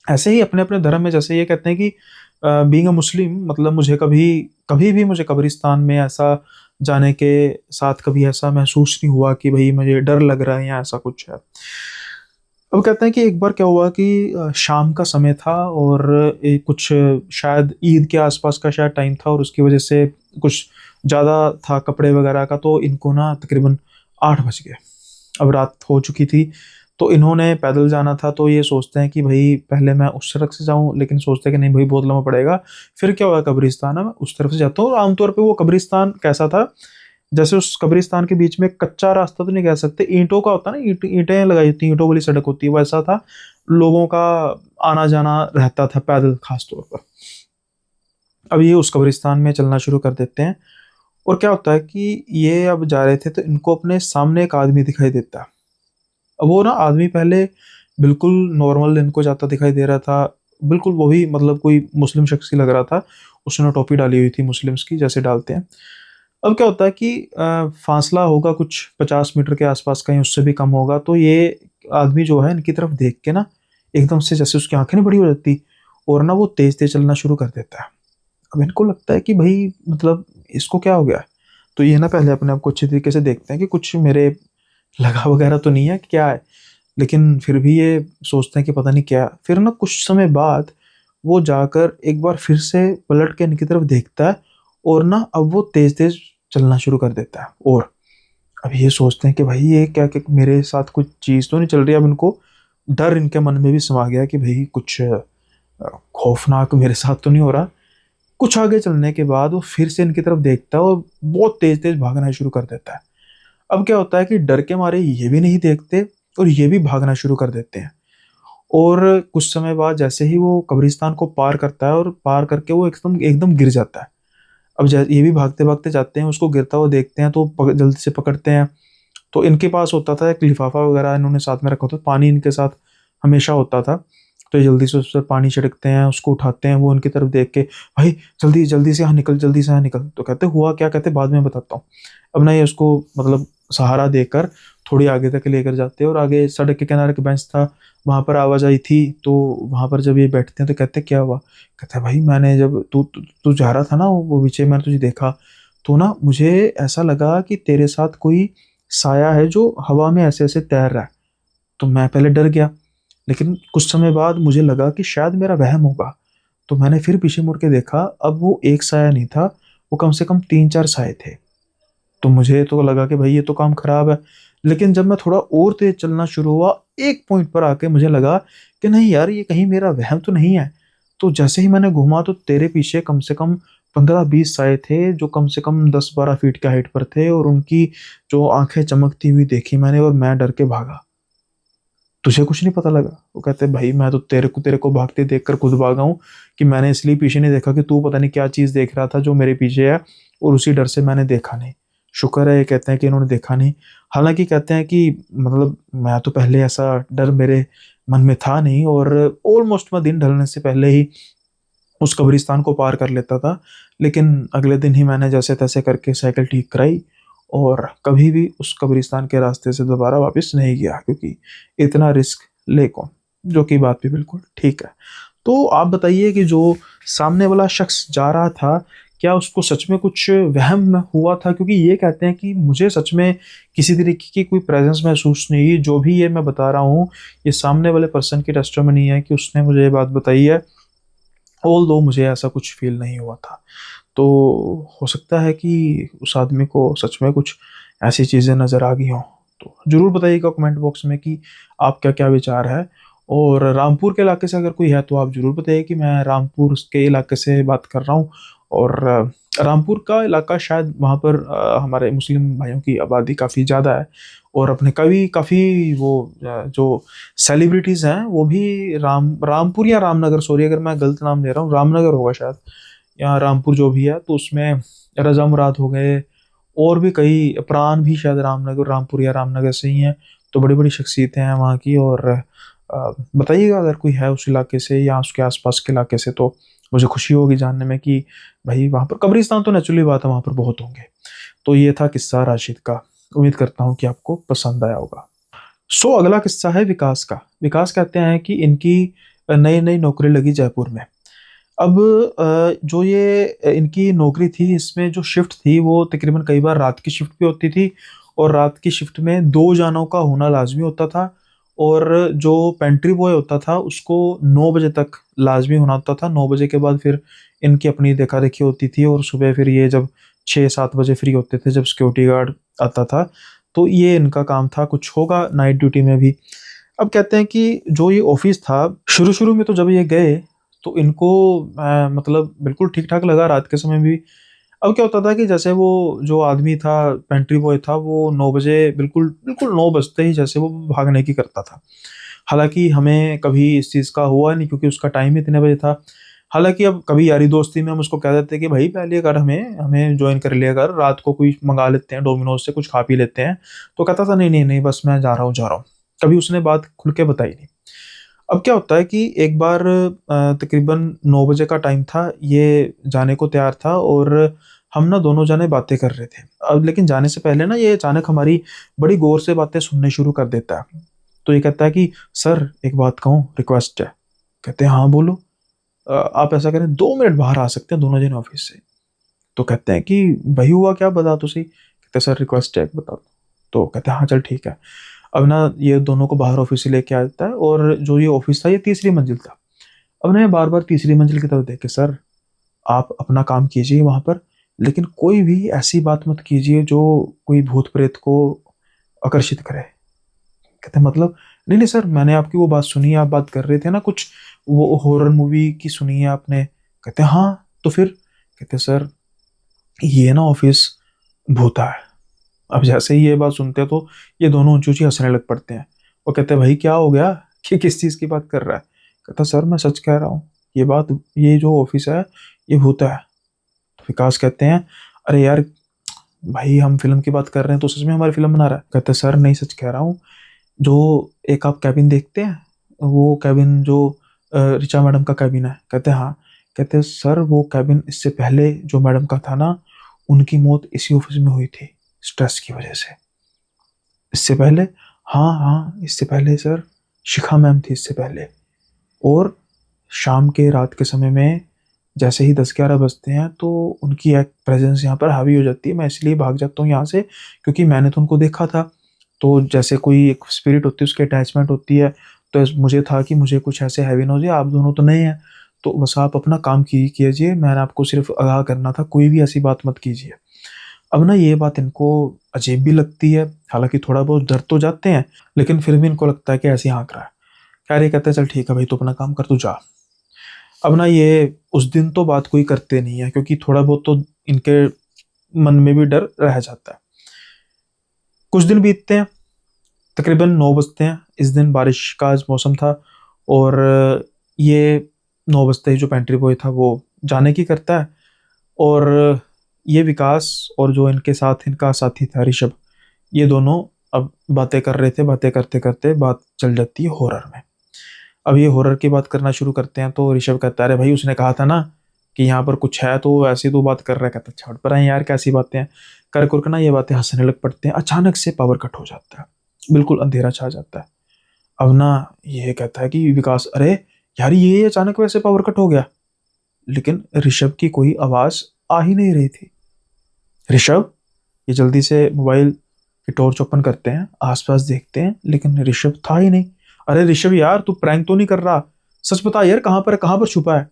ऐसे ही अपने अपने धर्म में जैसे ये कहते हैं कि बीइंग अ मुस्लिम, मतलब मुझे कभी कभी भी मुझे कब्रिस्तान में ऐसा जाने के साथ कभी ऐसा महसूस नहीं हुआ कि भाई मुझे डर लग रहा है या ऐसा कुछ है। अब कहते हैं कि एक बार क्या हुआ कि शाम का समय था, और कुछ शायद ईद के आसपास का शायद टाइम था, और उसकी वजह से कुछ ज़्यादा था कपड़े वगैरह का, तो इनको ना तकरीबन 8 बज गए। अब रात हो चुकी थी, तो इन्होंने पैदल जाना था। तो ये सोचते हैं कि भाई पहले मैं उस सड़क से जाऊं, लेकिन सोचते हैं कि नहीं भाई बहुत लंबा पड़ेगा। फिर क्या हुआ, कब्रिस्तान है, मैं उस तरफ से जाता हूँ। और आमतौर पे वो कब्रिस्तान कैसा था, जैसे उस कब्रिस्तान के बीच में कच्चा रास्ता तो नहीं कह सकते, ईंटों का होता है ना, ईंटें लगाई होती हैं, ईंटों वाली सड़क होती है, वैसा था। लोगों का आना जाना रहता था पैदल खास तौर पर। अब ये उस कब्रिस्तान में चलना शुरू कर देते हैं। और क्या होता है कि ये अब जा रहे थे, तो इनको अपने सामने एक आदमी दिखाई देता है। अब वो ना आदमी पहले बिल्कुल नॉर्मल इनको जाता दिखाई दे रहा था, बिल्कुल वही मतलब कोई मुस्लिम शख्स की लग रहा था। उसने टोपी डाली हुई थी मुस्लिम्स की जैसे डालते हैं। अब क्या होता है कि फासला होगा कुछ 50 मीटर के आसपास, कहीं उससे भी कम होगा, तो ये आदमी जो है इनकी तरफ देख के ना एकदम से जैसे उसकी आंखें नहीं बड़ी हो जाती, और ना वो तेज तेज चलना शुरू कर देता है। अब इनको लगता है कि भाई मतलब इसको क्या हो गया है। तो ये ना पहले अपने आप को अच्छी तरीके से देखते हैं कि कुछ मेरे लगा वगैरह तो नहीं है कि क्या है, लेकिन फिर भी ये सोचते हैं कि पता नहीं क्या है। फिर ना कुछ समय बाद वो जाकर एक बार फिर से पलट के इनकी तरफ देखता है, और ना अब वो तेज तेज चलना शुरू कर देता है। और अब ये सोचते हैं कि भाई ये क्या, क्या मेरे साथ कुछ चीज़ तो नहीं चल रही। अब इनको डर इनके मन में भी समा गया कि भाई कुछ खौफनाक मेरे साथ तो नहीं हो रहा। कुछ आगे चलने के बाद वो फिर से इनकी तरफ देखता है और बहुत तेज तेज भागना शुरू कर देता है। अब क्या होता है कि डर के मारे ये भी नहीं देखते, और ये भी भागना शुरू कर देते हैं। और कुछ समय बाद जैसे ही वो कब्रिस्तान को पार करता है, और पार करके वो एकदम एकदम गिर जाता है। अब ये भी भागते भागते जाते हैं, उसको गिरता हुआ देखते हैं, तो जल्दी से पकड़ते हैं। तो इनके पास होता था एक लिफाफा वगैरह, इन्होंने साथ में रखा होता, पानी इनके साथ हमेशा होता था। तो ये जल्दी से उस पर पानी छिड़कते हैं, उसको उठाते हैं, वो उनकी तरफ देख के भाई जल्दी जल्दी से यहाँ निकल, जल्दी से यहाँ निकल। तो कहते हुआ क्या, कहते बाद में बताता हूँ। अब ना ये उसको मतलब सहारा देकर थोड़ी आगे तक लेकर जाते हैं, और आगे सड़क के किनारे एक बेंच था, वहां पर आवाजाही थी। तो वहां पर जब ये बैठते हैं तो कहते क्या हुआ, कहते भाई मैंने जब तू तू तू जा रहा था ना वो पीछे, मैंने तुझे देखा, तो ना मुझे ऐसा लगा कि तेरे साथ कोई साया है जो हवा में ऐसे ऐसे तैर रहा है। तो मैं पहले डर गया, लेकिन कुछ समय बाद मुझे लगा कि शायद मेरा वहम होगा। तो मैंने फिर पीछे मुड़ के देखा, अब वो एक साया नहीं था, वो कम से कम 3-4 साए थे। तो मुझे तो लगा कि भाई ये तो काम खराब है। लेकिन जब मैं थोड़ा और तेज चलना शुरू हुआ, एक पॉइंट पर आके मुझे लगा कि नहीं यार, ये कहीं मेरा वहम तो नहीं है। तो जैसे ही मैंने घूमा तो तेरे पीछे कम से कम 15-20 साए थे, जो कम से कम 10-12 फीट के हाइट पर थे, और उनकी जो आंखें चमकती हुई देखी मैंने, और मैं डर के भागा। तुझे कुछ नहीं पता लगा? वो कहते भाई मैं तो तेरे को भागते देखकर खुद भागा हूँ, कि मैंने इसलिए पीछे नहीं देखा कि तू पता नहीं क्या चीज देख रहा था जो मेरे पीछे है, और उसी डर से मैंने देखा नहीं। शुक्र है, ये कहते हैं कि इन्होंने देखा नहीं। हालांकि कहते हैं कि मतलब मैं तो पहले ऐसा डर मेरे मन में था नहीं, और ऑलमोस्ट मैं दिन ढलने से पहले ही उस कब्रिस्तान को पार कर लेता था। लेकिन अगले दिन ही मैंने जैसे तैसे करके साइकिल ठीक कराई, और कभी भी उस कब्रिस्तान के रास्ते से दोबारा वापस नहीं गया, क्योंकि इतना रिस्क ले कौन। जो कि बात भी बिल्कुल ठीक है। तो आप बताइए कि जो सामने वाला शख्स जा रहा था, क्या उसको सच में कुछ वहम हुआ था? क्योंकि ये कहते हैं कि मुझे सच में किसी तरीके की कोई प्रेजेंस महसूस नहीं हुई। जो भी ये मैं बता रहा हूँ, ये सामने वाले पर्सन की टेस्टिमनी है कि उसने मुझे ये बात बताई है, ऑल दो मुझे ऐसा कुछ फील नहीं हुआ था। तो हो सकता है कि उस आदमी को सच में कुछ ऐसी चीज़ें नज़र आ गई हों। तो ज़रूर बताइएगा कमेंट बॉक्स में कि आपका क्या विचार है। और रामपुर के इलाके से अगर कोई है तो आप ज़रूर बताइए कि मैं रामपुर के इलाके से बात कर रहा हूँ। और रामपुर का इलाका शायद वहाँ पर हमारे मुस्लिम भाइयों की आबादी काफ़ी ज़्यादा है, और अपने कभी काफ़ी वो जो सेलिब्रिटीज़ हैं वो भी रामपुर या रामनगर, सॉरी अगर मैं गलत नाम ले रहा हूँ, रामनगर होगा शायद, या रामपुर जो भी है, तो उसमें रज़ा मुराद हो गए, और भी कई, प्राण भी शायद रामनगर, रामपुर या रामनगर से ही हैं। तो बड़ी बड़ी शख्सियतें हैं वहाँ की। और बताइएगा अगर कोई है उस इलाके से या उसके आसपास के इलाके से, तो मुझे खुशी होगी जानने में कि भाई वहाँ पर कब्रिस्तान तो नेचुरली बात है वहाँ पर बहुत होंगे। तो ये था किस्सा राशिद का। उम्मीद करता हूँ कि आपको पसंद आया होगा। अगला किस्सा है विकास का। विकास कहते हैं कि इनकी नई नई नौकरी लगी जयपुर में। अब जो ये इनकी नौकरी थी, इसमें जो शिफ्ट थी वो तकरीबन कई बार रात की शिफ्ट भी होती थी, और रात की शिफ्ट में 2 जानों का होना लाजमी होता था। और जो पेंट्री बॉय होता था उसको 9 बजे तक लाजमी होना होता था। 9 बजे के बाद फिर इनकी अपनी देखा देखी होती थी, और सुबह फिर ये जब 6-7 बजे फ्री होते थे जब सिक्योरिटी गार्ड आता था, तो ये इनका काम था। कुछ होगा नाइट ड्यूटी में भी। अब कहते हैं कि जो ये ऑफिस था, शुरू शुरू में तो जब ये गए तो इनको मतलब बिल्कुल ठीक ठाक लगा रात के समय भी। अब क्या होता था कि जैसे वो जो आदमी था, पेंट्री बॉय था, वो 9 बजे बिल्कुल बिल्कुल 9 बजते ही जैसे वो भागने की करता था। हालांकि हमें कभी इस चीज़ का हुआ नहीं, क्योंकि उसका टाइम इतने बजे था। हालांकि अब कभी यारी दोस्ती में हम उसको कह देते कि भाई पहले कर, हमें हमें ज्वाइन कर लिया कर, रात को कोई मंगा लेते हैं डोमिनोज से, कुछ खा पी लेते हैं। तो कहता था नहीं नहीं नहीं, बस मैं जा रहा हूँ जा रहा हूँ। कभी उसने बात खुल के बताई नहीं। अब क्या होता है कि एक बार तकरीबन 9 बजे का टाइम था, ये जाने को तैयार था, और हम ना दोनों जाने बातें कर रहे थे। अब लेकिन जाने से पहले ना ये अचानक हमारी बड़ी गौर से बातें सुनने शुरू कर देता है। तो ये कहता है कि सर एक बात कहूँ, रिक्वेस्ट है। कहते हैं हाँ बोलो। आप ऐसा करें, 2 मिनट बाहर आ सकते हैं दोनों जने ऑफिस से? तो कहते हैं कि भाई हुआ क्या, बता तो सही। कहते हैं सर रिक्वेस्ट है, बता दो। तो कहते हैं हाँ चल ठीक है। अब ना ये दोनों को बाहर ऑफिस से लेके आता है, और जो ये ऑफिस था ये तीसरी मंजिल था। अब ना ये बार बार तीसरी मंजिल की तरफ देख के, सर आप अपना काम कीजिए वहां पर, लेकिन कोई भी ऐसी बात मत कीजिए जो कोई भूत प्रेत को आकर्षित करे। कहते हैं मतलब? नहीं नहीं सर, मैंने आपकी वो बात सुनी है, आप बात कर रहे थे ना कुछ वो हॉरर मूवी की, सुनी है आपने? कहते हैं हाँ। तो फिर? कहते हैं सर ये ना ऑफिस भूता है। अब जैसे ही ये बात सुनते हैं तो ये दोनों ऊंची ऊंची हंसने लग पड़ते हैं। वो कहते हैं भाई क्या हो गया, कि किस चीज़ की बात कर रहा है? कहता सर मैं सच कह रहा हूँ, ये बात, ये जो ऑफिस है ये भूता है। तो विकास कहते हैं अरे यार भाई, हम फिल्म की बात कर रहे हैं तो सच में हमारी फिल्म बना रहा है? कहते सर नहीं सच कह रहा हूँ। जो एक आप कैबिन देखते हैं, वो कैबिन जो ऋचा मैडम का कैबिन है? कहते हैं हाँ। कहते हैं सर वो कैबिन, इससे पहले जो मैडम का था ना, उनकी मौत इसी ऑफिस में हुई थी, स्ट्रेस की वजह से। इससे पहले? हाँ हाँ इससे पहले सर, शिखा मैम थी इससे पहले। और शाम के रात के समय में जैसे ही 10-11 बजते हैं तो उनकी एक प्रेजेंस यहाँ पर हावी हो जाती है। मैं इसलिए भाग जाता हूँ यहाँ से क्योंकि मैंने तो उनको देखा था। तो जैसे कोई एक स्पिरिट होती है, उसकी अटैचमेंट होती है। तो मुझे था कि मुझे कुछ ऐसे हैवी ना हो जाए, आप दोनों तो नए हैं। तो बस आप अपना काम कीजिए, मैंने आपको सिर्फ आगाह करना था, कोई भी ऐसी बात मत कीजिए। अब ना ये बात इनको अजीब भी लगती है, हालांकि थोड़ा बहुत डर तो जाते हैं, लेकिन फिर भी इनको लगता है कि ऐसे ही हाँक रहा है। खैर ये कहते हैं चल ठीक है भाई, तू अपना काम कर, तू जा। अब ना ये उस दिन तो बात कोई करते नहीं है, क्योंकि थोड़ा बहुत तो इनके मन में भी डर रह जाता है। कुछ दिन बीतते हैं, तकरीबन 9 बजते हैं। इस दिन बारिश का आज मौसम था, और ये 9 बजते ही जो पेंट्री बॉय था वो जाने की करता है, और ये विकास और जो इनके साथ इनका साथी था ऋषभ, ये दोनों अब बातें कर रहे थे। बातें करते करते बात चल जाती है हॉरर में। अब ये हॉरर की बात करना शुरू करते हैं, तो ऋषभ कहता है अरे भाई उसने कहा था ना कि यहाँ पर कुछ है, तो ऐसी तो बात कर रहा है। कहता है छोड़ पर है यार, कैसी बातें हैं। कर कर के ना ये बातें हंसने लग पड़ते हैं। अचानक से पावर कट हो जाता है, बिल्कुल अंधेरा छा जाता है। अब ना ये कहता है कि विकास अरे यार ये अचानक वैसे पावर कट हो गया, लेकिन ऋषभ की कोई आवाज आ ही नहीं रही थी। ऋषभ, ये जल्दी से मोबाइल की टॉर्च ओपन करते हैं, आसपास देखते हैं, लेकिन ऋषभ था ही नहीं। अरे ऋषभ यार, तू प्रैंक तो नहीं कर रहा? सच बता यार, कहाँ पर छुपा है?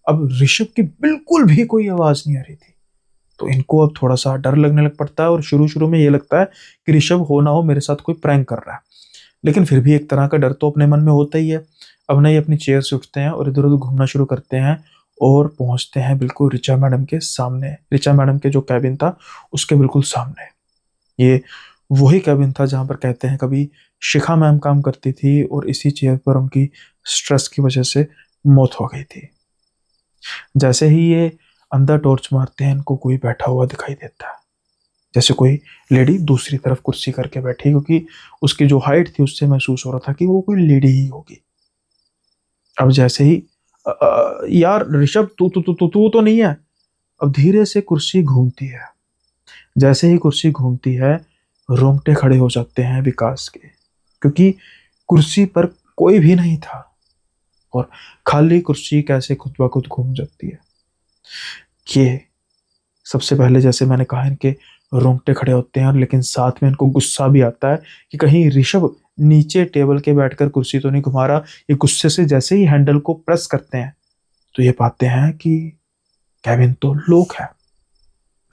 अब ऋषभ की बिल्कुल भी कोई आवाज नहीं आ रही थी। तो इनको अब थोड़ा सा डर लगने लग पड़ता है, और शुरू शुरू में ये लगता है कि ऋषभ हो ना हो मेरे साथ कोई प्रैंक कर रहा है, लेकिन फिर भी एक तरह का डर तो अपने मन में होता ही है। अब ना ये अपनी चेयर से उठते हैं और इधर उधर घूमना शुरू करते हैं, और पहुंचते हैं बिल्कुल ऋचा मैडम के सामने। ऋचा मैडम के जो कैबिन था उसके बिल्कुल सामने। ये वही कैबिन था जहां पर कहते हैं कभी शिखा मैम काम करती थी, और इसी चेयर पर उनकी स्ट्रेस की वजह से मौत हो गई थी। जैसे ही ये अंदर टॉर्च मारते हैं, इनको कोई बैठा हुआ दिखाई देता है, जैसे कोई लेडी दूसरी तरफ कुर्सी करके बैठी, क्योंकि उसकी जो हाइट थी उससे महसूस हो रहा था कि वो कोई लेडी ही होगी। अब जैसे ही यार ऋषभ, तू तो नहीं है। अब धीरे से कुर्सी घूमती है। जैसे ही कुर्सी घूमती है, रोंगटे खड़े हो जाते हैं विकास के, क्योंकि कुर्सी पर कोई भी नहीं था, और खाली कुर्सी कैसे खुद ब खुद घूम जाती है। ये सबसे पहले जैसे मैंने कहा, इनके रोंगटे खड़े होते हैं, लेकिन साथ में इनको गुस्सा भी आता है कि कहीं ऋषभ नीचे टेबल के बैठकर कुर्सी तो नहीं घुमा रहा। ये गुस्से से जैसे ही हैंडल को प्रेस करते हैं, तो ये पाते हैं कि केविन तो लॉक है।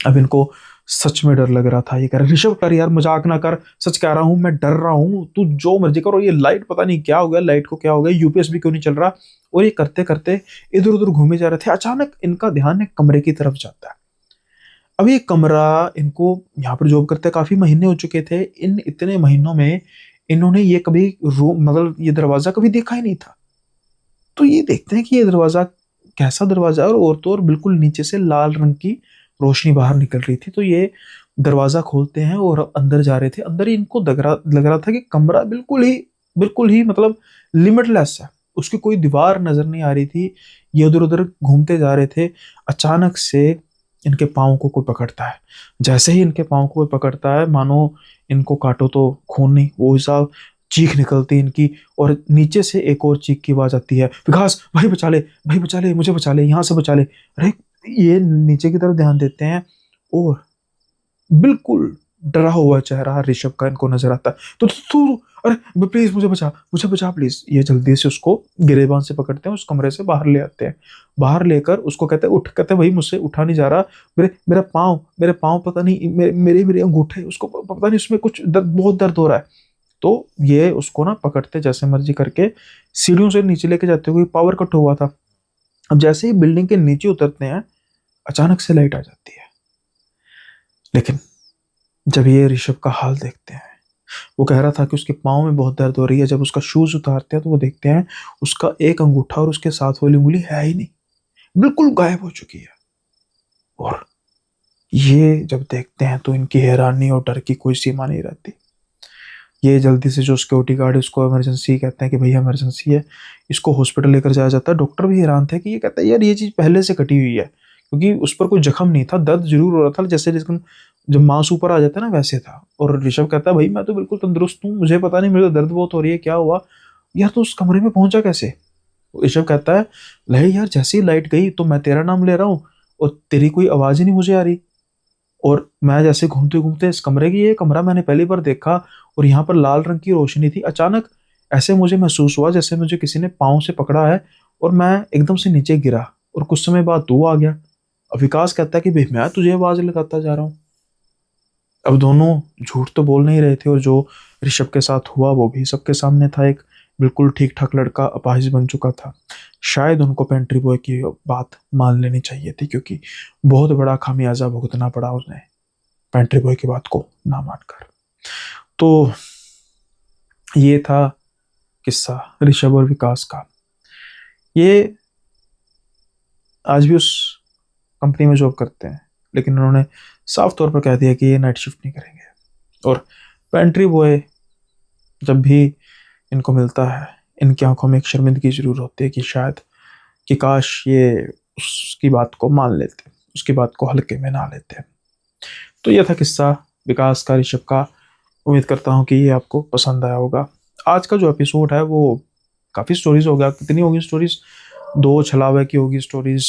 अब इनको सच में डर लग रहा था। ये कह रहा ऋषभ कर यार, मजाक ना कर, सच कह रहा हूं, मैं डर रहा हूं, तू जो मर्जी करो। ये लाइट पता नहीं क्या हो गया, लाइट को क्या हो गया, यूपीएस भी क्यों नहीं चल रहा। और ये करते करते इधर उधर घूमे जा रहे थे। अचानक इनका ध्यान एक कमरे की तरफ जाता है। अब ये कमरा, इनको यहाँ पर जॉब करते काफी महीने हो चुके थे। इन इतने महीनों में इन्होंने ये कभी रूम, मतलब ये दरवाजा कभी देखा ही नहीं था। तो ये देखते हैं कि ये दरवाजा कैसा दरवाजा है, और तो और बिल्कुल नीचे से लाल रंग की रोशनी बाहर निकल रही थी। तो ये दरवाजा खोलते हैं और अंदर जा रहे थे। अंदर ही इनको लग रहा था कि कमरा बिल्कुल ही मतलब लिमिटलेस है। उसकी कोई दीवार नजर नहीं आ रही थी। ये उधर उधर घूमते जा रहे थे। अचानक से इनके पाँव को कोई पकड़ता है। जैसे ही इनके पाँव को कोई पकड़ता है, मानो इनको काटो तो खून नहीं, वो हिसाब चीख निकलती है इनकी, और नीचे से एक और चीख की आवाज आती है, विकास भाई बचा ले, भाई बचा ले, मुझे बचा ले, यहाँ से बचा ले। अरे ये नीचे की तरफ ध्यान देते हैं, और बिल्कुल डरा हुआ चेहरा ऋषभ का इनको नजर आता है। तो तू, अरे प्लीज मुझे बचा प्लीज। ये जल्दी से उसको गिरेबान से पकड़ते हैं, उस कमरे से बाहर ले आते हैं। बाहर लेकर उसको कहते हैं उठ। कहते हैं भाई मुझसे उठा नहीं जा रहा, मेरे पाँव पता नहीं, मेरे मेरे अंगूठे, उसको पता नहीं उसमें कुछ बहुत दर्द हो रहा है। तो ये उसको ना पकड़ते जैसे मर्जी करके सीढ़ियों से नीचे लेके जाते हुए, पावर कट हुआ था। अब जैसे ही बिल्डिंग के नीचे उतरते हैं, अचानक से लाइट आ जाती है। लेकिन जब ये ऋषभ का हाल देखते हैं, वो कह रहा था कि उसके पाँव में बहुत दर्द हो रही है। जब उसका शूज उतारते हैं तो वो देखते हैं उसका एक अंगूठा और उसके साथ वाली उंगली है ही नहीं, बिल्कुल गायब हो चुकी है। और ये जब देखते हैं तो इनकी हैरानी और डर की कोई सीमा नहीं रहती। ये जल्दी से जो सिक्योरिटी गार्ड है उसको इमरजेंसी कहते हैं कि भैया इमरजेंसी है, इसको हॉस्पिटल लेकर जाया जाता है। डॉक्टर भी हैरान थे कि ये कहता है यार ये चीज़ पहले से कटी हुई है, क्योंकि उस पर कोई जख्म नहीं था, दर्द जरूर हो रहा था, जैसे जिसको जब मांस ऊपर आ जाता है ना वैसे था। और ऋषभ कहता है भाई मैं तो बिल्कुल तंदुरुस्त हूँ, मुझे पता नहीं, मुझे दर्द बहुत हो रही है, क्या हुआ यार, तो उस कमरे में पहुंचा कैसे? ऋषभ कहता है नहीं यार, जैसे ही लाइट गई तो मैं तेरा नाम ले रहा हूँ, और तेरी कोई आवाज ही नहीं मुझे आ रही। और मैं जैसे घूमते घूमते इस कमरे की, ये कमरा मैंने पहली बार देखा, और यहाँ पर लाल रंग की रोशनी थी। अचानक ऐसे मुझे महसूस हुआ जैसे मुझे किसी ने पाँव से पकड़ा है, और मैं एकदम से नीचे गिरा और कुछ समय बाद तू आ गया। अब विकास कहता है कि भाई मैं तुझे आवाज लगाता जा रहा हूँ। अब दोनों झूठ तो बोल नहीं रहे थे, और जो ऋषभ के साथ हुआ वो भी सबके सामने था। एक बिल्कुल ठीक ठाक लड़का अपाहिज बन चुका था। शायद उनको पेंट्री बॉय की बात मान लेनी चाहिए थी, क्योंकि बहुत बड़ा खामियाजा भुगतना पड़ा उन्हें पेंट्री बॉय की बात को ना मानकर। तो ये था किस्सा ऋषभ और विकास का। ये आज भी उस कंपनी में जॉब करते हैं, लेकिन उन्होंने साफ तौर पर कह दिया कि ये नाइट शिफ्ट नहीं करेंगे। और पेंट्री बॉय जब भी इनको मिलता है, इनकी आंखों में एक शर्मिंदगी जरूर होती है कि शायद कि काश ये उसकी बात को मान लेते, उसकी बात को हल्के में ना लेते। तो यह था किस्सा विकास का, ऋषभ का। उम्मीद करता हूँ कि ये आपको पसंद आया होगा। आज का जो एपिसोड है वो काफ़ी स्टोरीज हो गया। कितनी होगी स्टोरीज? 2 छलावे की होगी स्टोरीज,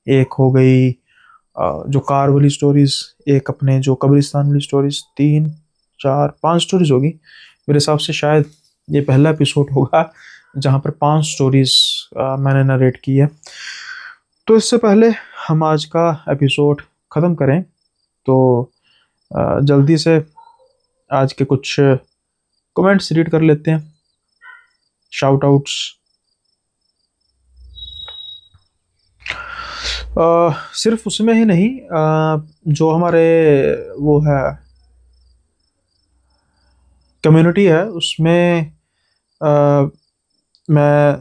एक हो गई जो कार वाली स्टोरीज, एक अपने जो कब्रिस्तान वाली स्टोरीज, 3 4 5 स्टोरीज होगी मेरे हिसाब से। शायद ये पहला एपिसोड होगा जहाँ पर 5 स्टोरीज मैंने नरेट की है। तो इससे पहले हम आज का एपिसोड ख़त्म करें, तो जल्दी से आज के कुछ कमेंट्स रीड कर लेते हैं, शाउट आउट्स। सिर्फ उसमें ही नहीं, जो हमारे वो है कम्युनिटी है उसमें मैं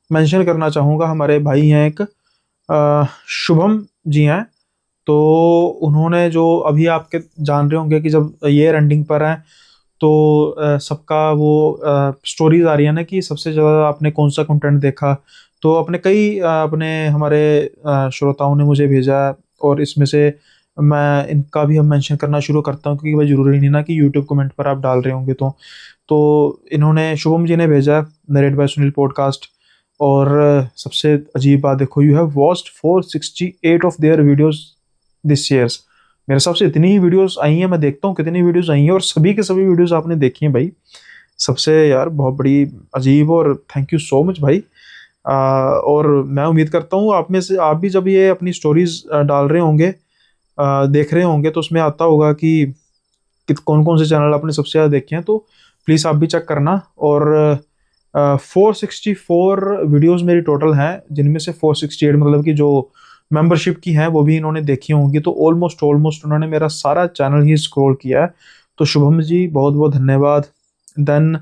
मेंशन करना चाहूँगा। हमारे भाई हैं एक शुभम जी हैं। तो उन्होंने जो अभी आपके जान रहे होंगे कि जब ईयर एंडिंग पर है तो सबका वो स्टोरीज आ रही है ना कि सबसे ज़्यादा आपने कौन सा कंटेंट देखा। तो अपने कई अपने हमारे श्रोताओं ने मुझे भेजा है, और इसमें से मैं इनका भी हम मेंशन करना शुरू करता हूँ, क्योंकि भाई ज़रूरी नहीं ना कि यूट्यूब कमेंट पर आप डाल रहे होंगे। तो इन्होंने, शुभम जी ने भेजा नरेट बाय सुनील पॉडकास्ट। और सबसे अजीब बात देखो, you have watched 468 of their videos this years. मेरे हिसाब से इतनी ही वीडियोस आई हैं, मैं देखता हूँ कितनी वीडियोस आई हैं, और सभी के सभी वीडियोस आपने देखी हैं भाई। सबसे यार बहुत बड़ी अजीब, और थैंक यू सो मच भाई। और मैं उम्मीद करता हूँ आप में से आप भी जब ये अपनी स्टोरीज डाल रहे होंगे, देख रहे होंगे, तो उसमें आता होगा कि कौन कौन से चैनल आपने सबसे ज़्यादा देखे हैं। तो प्लीज़ आप भी चेक करना। और 464 वीडियोस मेरी टोटल हैं, जिनमें से 468 मतलब कि जो मेंबरशिप की हैं वो भी इन्होंने देखी होंगी। तो ऑलमोस्ट उन्होंने मेरा सारा चैनल ही स्क्रॉल किया है। तो शुभम जी बहुत बहुत धन्यवाद। देन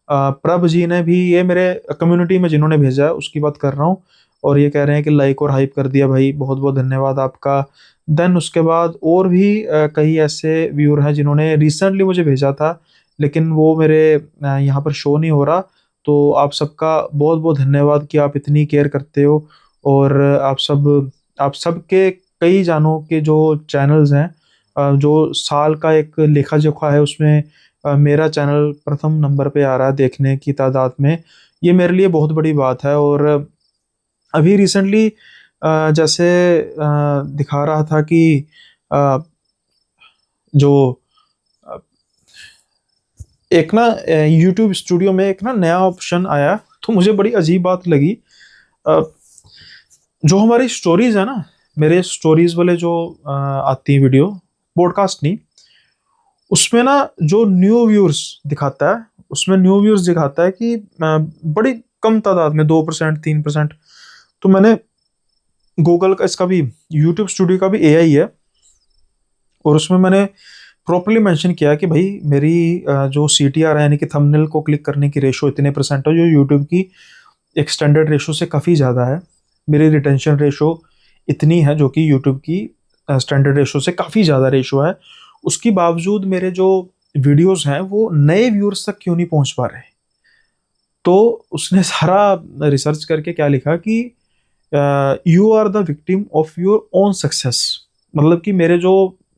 प्रभ जी ने भी, ये मेरे कम्युनिटी में जिन्होंने भेजा है उसकी बात कर रहा हूँ, और ये कह रहे हैं कि लाइक और हाइप कर दिया भाई, बहुत बहुत धन्यवाद आपका। देन उसके बाद और भी कई ऐसे व्यूअर हैं जिन्होंने रिसेंटली मुझे भेजा था, लेकिन वो मेरे यहाँ पर शो नहीं हो रहा। तो आप सबका बहुत बहुत धन्यवाद कि आप इतनी केयर करते हो। और आप सब के कई जानों के जो चैनल्स हैं, जो साल का एक लेखा जोखा है उसमें मेरा चैनल प्रथम नंबर पे आ रहा है देखने की तादाद में। ये मेरे लिए बहुत बड़ी बात है। और अभी रिसेंटली जैसे दिखा रहा था कि अ, जो अ, एक ना यूट्यूब स्टूडियो में एक ना नया ऑप्शन आया, तो मुझे बड़ी अजीब बात लगी। अ, जो हमारी स्टोरीज है ना, मेरे स्टोरीज वाले जो आती है वीडियो, पॉडकास्ट नहीं, उसमें ना जो न्यू व्यूअर्स दिखाता है, उसमें न्यू व्यूअर्स दिखाता है कि बड़ी कम तादाद में 2% 3%। तो मैंने गूगल का, इसका भी यूट्यूब स्टूडियो का भी एआई है, और उसमें मैंने प्रॉपरली मेंशन किया कि भाई मेरी जो CTR है यानी कि थंबनेल को क्लिक करने की रेशो इतने परसेंट है, जो यूट्यूब की एक स्टैंडर्ड रेशो से काफ़ी ज़्यादा है। मेरी रिटेंशन रेशो इतनी है जो कि यूट्यूब की स्टैंडर्ड रेशो से काफ़ी ज़्यादा रेशो है। उसके बावजूद मेरे जो वीडियोस हैं वो नए व्यूअर्स तक क्यों नहीं पहुंच पा रहे। तो उसने सारा रिसर्च करके क्या लिखा कि you are the victim of your own success. मतलब कि मेरे जो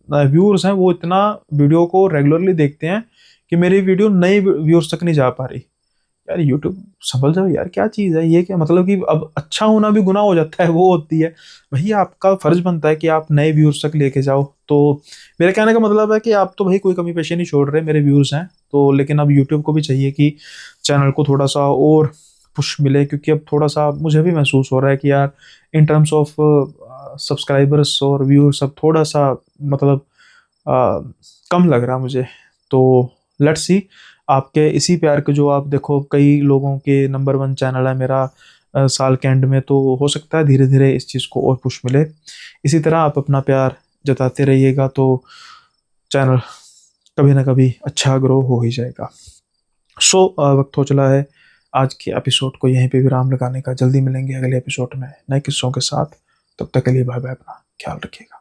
व्यूअर्स हैं वो इतना वीडियो को रेगुलरली देखते हैं कि मेरी वीडियो नए व्यूअर्स तक नहीं जा पा रही। यार यूट्यूब समझ जाओ यार, क्या चीज़ है ये? क्या मतलब कि अब अच्छा होना भी गुनाह हो जाता है, वो होती है। भैया आपका फर्ज बनता है कि आप नए व्यूअर्स तक लेके जाओ। तो मेरे कहने का मतलब है कि आप तो भाई कोई कमी पेशी नहीं छोड़ रहे, मेरे व्यूअर्स हैं तो, लेकिन अब यूट्यूब को भी चाहिए कि चैनल को थोड़ा सा और पुश मिले, क्योंकि अब थोड़ा सा मुझे भी महसूस हो रहा है कि यार इन टर्म्स ऑफ सब्सक्राइबर्स और व्यूअर्स अब थोड़ा सा मतलब कम लग रहा मुझे। तो लेट्स सी, आपके इसी प्यार के जो आप देखो कई लोगों के नंबर वन चैनल है मेरा साल के एंड में, तो हो सकता है धीरे धीरे इस चीज़ को और पुश मिले। इसी तरह आप अपना प्यार जताते रहिएगा तो चैनल कभी ना कभी अच्छा ग्रो हो ही जाएगा। सो वक्त हो चला है आज के एपिसोड को यहीं पे विराम लगाने का। जल्दी मिलेंगे अगले एपिसोड में नए किस्सों के साथ। तब तक के लिए बाय बाय, अपना ख्याल रखिएगा।